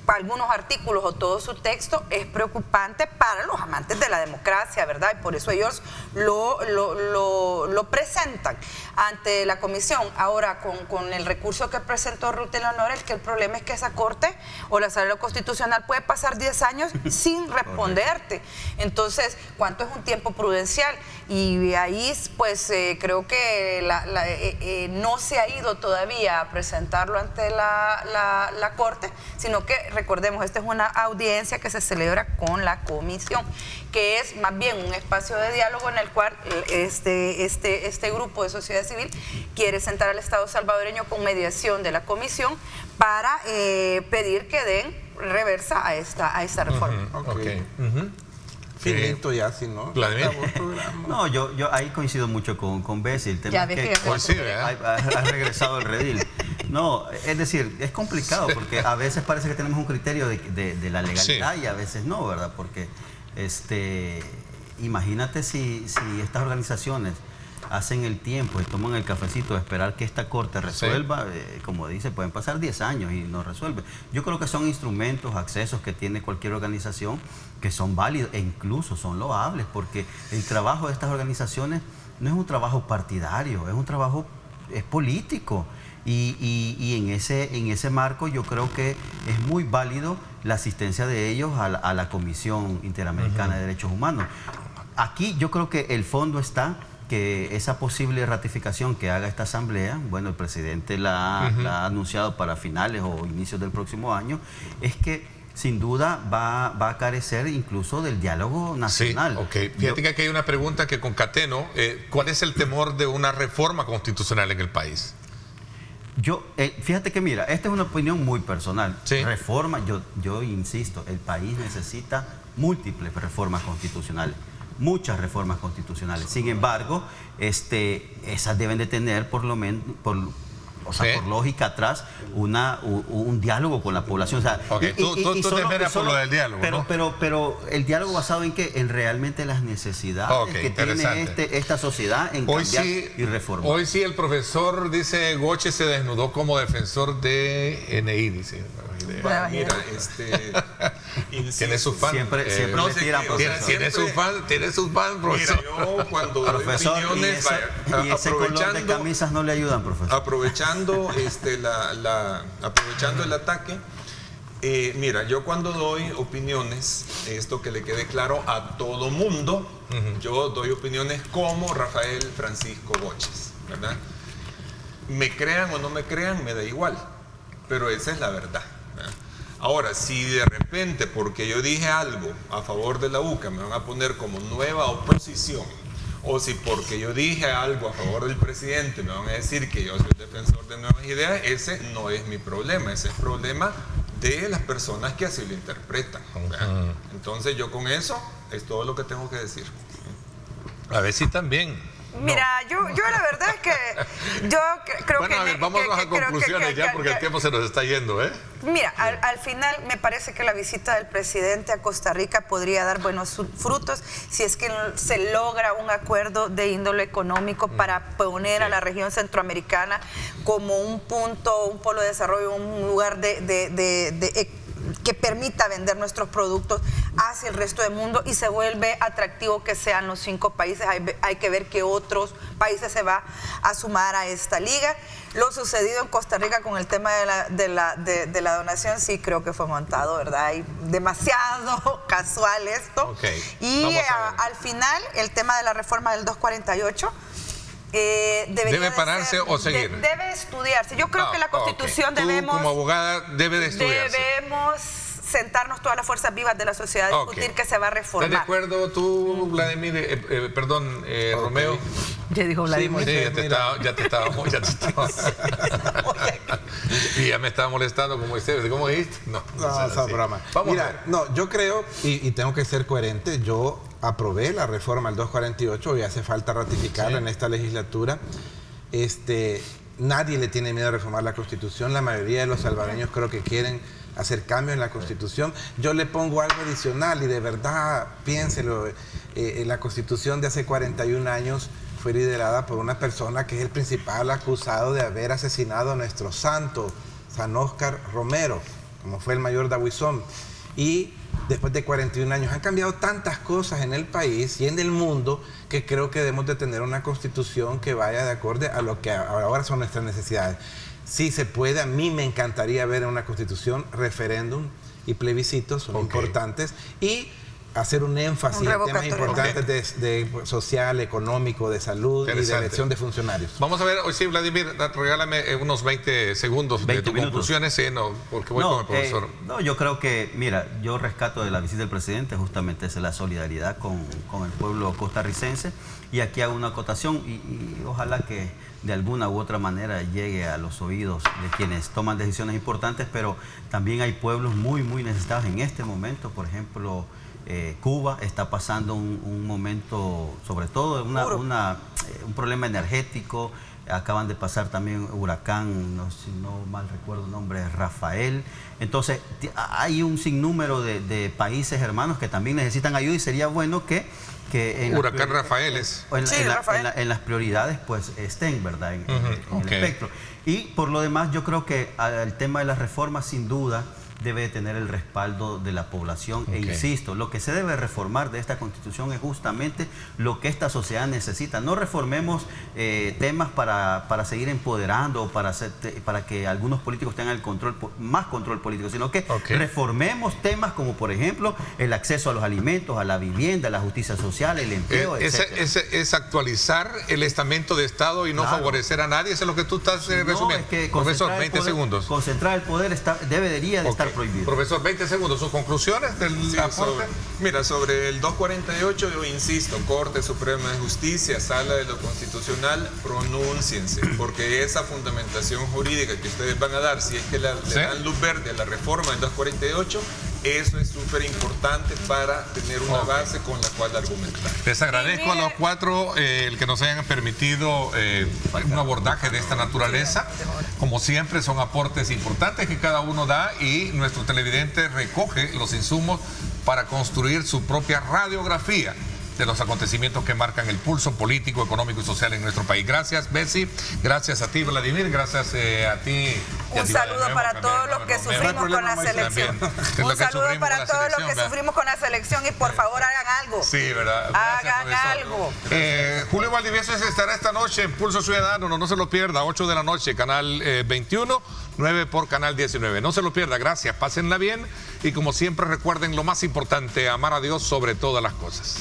algunos artículos o todo su texto es preocupante para los amantes de la democracia, ¿verdad? Y por eso ellos lo presentan ante la comisión. Ahora, con el recurso que presentó Ruth Eleonora, el problema es que esa corte o la sala constitucional puede pasar 10 años sin responderte. Entonces, ¿cuánto es un tiempo prudencial? Y ahí, pues, creo que no se ha ido todavía a presentarlo ante la corte, sino que recordemos, esta es una audiencia que se celebra con la comisión, que es más bien un espacio de diálogo en el cual este grupo de sociedad civil quiere sentar al Estado salvadoreño con mediación de la comisión para pedir que den reversa a esta reforma. Finito ya, si no. No, yo ahí coincido mucho con Bessie. El tema es que ha regresado el redil. No, es decir, es complicado porque a veces parece que tenemos un criterio de la legalidad y a veces no, ¿verdad? Porque imagínate si estas organizaciones hacen el tiempo y toman el cafecito de esperar que esta corte resuelva, como dice, pueden pasar 10 años y no resuelve. Yo creo que son instrumentos, accesos que tiene cualquier organización que son válidos e incluso son loables, porque el trabajo de estas organizaciones no es un trabajo partidario, es un trabajo político. Y en ese marco yo creo que es muy válido la asistencia de ellos a la Comisión Interamericana de Derechos Humanos. Aquí yo creo que el fondo está que esa posible ratificación que haga esta asamblea, bueno, el presidente la ha anunciado para finales o inicios del próximo año, es que sin duda va a carecer incluso del diálogo nacional. Fíjate que aquí hay una pregunta que concateno. ¿Cuál es el temor de una reforma constitucional en el país? Fíjate que mira, esta es una opinión muy personal. Sí. Reforma, yo insisto, el país necesita múltiples reformas constitucionales. Muchas reformas constitucionales. Sin embargo, esas deben de tener por lo menos, por lógica atrás, un diálogo con la población. O sea, tú te esperas por lo del diálogo, pero el diálogo basado en qué? En realmente las necesidades que tiene esta sociedad en cambiar y reformar. Hoy sí el profesor, dice Goche, se desnudó como defensor de NI, dice. Mira, tiene sus fans. Siempre le tiran, profesor. Tiene sus fans, profesor. Mira, yo cuando profesor, doy opiniones, y ese color de camisas no le ayudan, profesor. Aprovechando el ataque, mira, yo cuando doy opiniones, esto que le quede claro a todo mundo, yo doy opiniones como Rafael Francisco Goches, ¿verdad? Me crean o no me crean, me da igual, pero esa es la verdad, ¿verdad? Ahora, si de repente, porque yo dije algo a favor de la UCA, me van a poner como nueva oposición, o si porque yo dije algo a favor del presidente me van a decir que yo soy defensor de nuevas ideas, ese no es mi problema, ese es problema de las personas que así lo interpretan. Entonces yo con eso es todo lo que tengo que decir. A ver si también. Mira, yo la verdad es que yo creo que... Bueno, a ver, vámonos a conclusiones ya porque el tiempo se nos está yendo, ¿eh? Mira, al final me parece que la visita del presidente a Costa Rica podría dar buenos frutos si es que se logra un acuerdo de índole económico para poner a la región centroamericana como un polo de desarrollo, un lugar que permita vender nuestros productos hacia el resto del mundo y se vuelve atractivo que sean los 5 países. Hay que ver que otros países se va a sumar a esta liga. Lo sucedido en Costa Rica con el tema de la donación sí creo que fue montado, ¿verdad? Hay demasiado casual esto. Y al final el tema de la reforma del 248 ¿debe pararse o seguir? Debe estudiarse. Yo creo que la Constitución Tú, como abogada, debe de estudiarse. Debemos sentarnos todas las fuerzas vivas de la sociedad a discutir que se va a reformar. ¿Estás de acuerdo tú, Vladimir? Romeo. Ya dijo Vladimir. Sí, ya te estaba. Y ya me estaba molestando como dice. ¿Cómo dijiste? No, broma. Mira, yo creo, y tengo que ser coherente, yo aprobé la reforma al 248 y hace falta ratificarla en esta legislatura. Nadie le tiene miedo a reformar la Constitución. La mayoría de los salvadoreños creo que quieren hacer cambios en la Constitución. Yo le pongo algo adicional y de verdad, piénselo, la Constitución de hace 41 años fue liderada por una persona que es el principal acusado de haber asesinado a nuestro santo, San Óscar Romero. como fue el mayor Dawison. Y después de 41 años han cambiado tantas cosas en el país y en el mundo que creo que debemos de tener una constitución que vaya de acorde a lo que ahora son nuestras necesidades. Si se puede, a mí me encantaría ver en una constitución referéndum y plebiscitos, son importantes, y hacer un énfasis en temas importantes de social, económico, de salud y de elección de funcionarios. Vamos a ver, hoy sí, Vladimir, regálame unos 20 segundos de tus conclusiones, sí, porque voy con el profesor. Yo creo que, mira, yo rescato de la visita del presidente justamente es la solidaridad con el pueblo costarricense, y aquí hago una acotación y ojalá que de alguna u otra manera llegue a los oídos de quienes toman decisiones importantes, pero también hay pueblos muy, muy necesitados en este momento. Por ejemplo, Cuba está pasando un momento, sobre todo un problema energético. Acaban de pasar también huracán, si no mal recuerdo el nombre, Rafael. Entonces hay un sinnúmero de países hermanos que también necesitan ayuda, y sería bueno que huracán Rafael en las prioridades pues estén, ¿verdad? En el espectro. Y por lo demás, yo creo que el tema de las reformas sin duda debe tener el respaldo de la población. E insisto, lo que se debe reformar de esta Constitución es justamente lo que esta sociedad necesita. No reformemos temas para seguir empoderando o para que algunos políticos tengan el más control político, sino que reformemos temas como, por ejemplo, el acceso a los alimentos, a la vivienda, a la justicia social, el empleo, etc. Es actualizar el estamento de Estado y no favorecer a nadie. Eso es lo que tú estás resumiendo. Es que profesor, 20 segundos. Concentrar el poder debería de estar prohibido. Profesor, 20 segundos, sus conclusiones del aporte. Sobre el 248, yo insisto, Corte Suprema de Justicia, Sala de lo Constitucional, pronúnciense, porque esa fundamentación jurídica que ustedes van a dar, si es que le dan luz verde a la reforma del 248, eso es súper importante para tener una base con la cual argumentar. Les agradezco a los cuatro el que nos hayan permitido un abordaje de esta naturaleza. Como siempre, son aportes importantes que cada uno da, y nuestro televidente recoge los insumos para construir su propia radiografía de los acontecimientos que marcan el pulso político, económico y social en nuestro país. Gracias, Bessie. Gracias a ti, Vladimir. Gracias a ti. Un saludo para todos los que sufrimos con la selección. Un saludo para todos los que sufrimos con la selección, y por favor hagan algo. Sí, ¿verdad? Hagan algo. Julio Valdivieso estará esta noche en Pulso Ciudadano. No se lo pierda. 8 de la noche, canal 21, 9 por canal 19. No se lo pierda. Gracias. Pásenla bien. Y como siempre, recuerden lo más importante: amar a Dios sobre todas las cosas.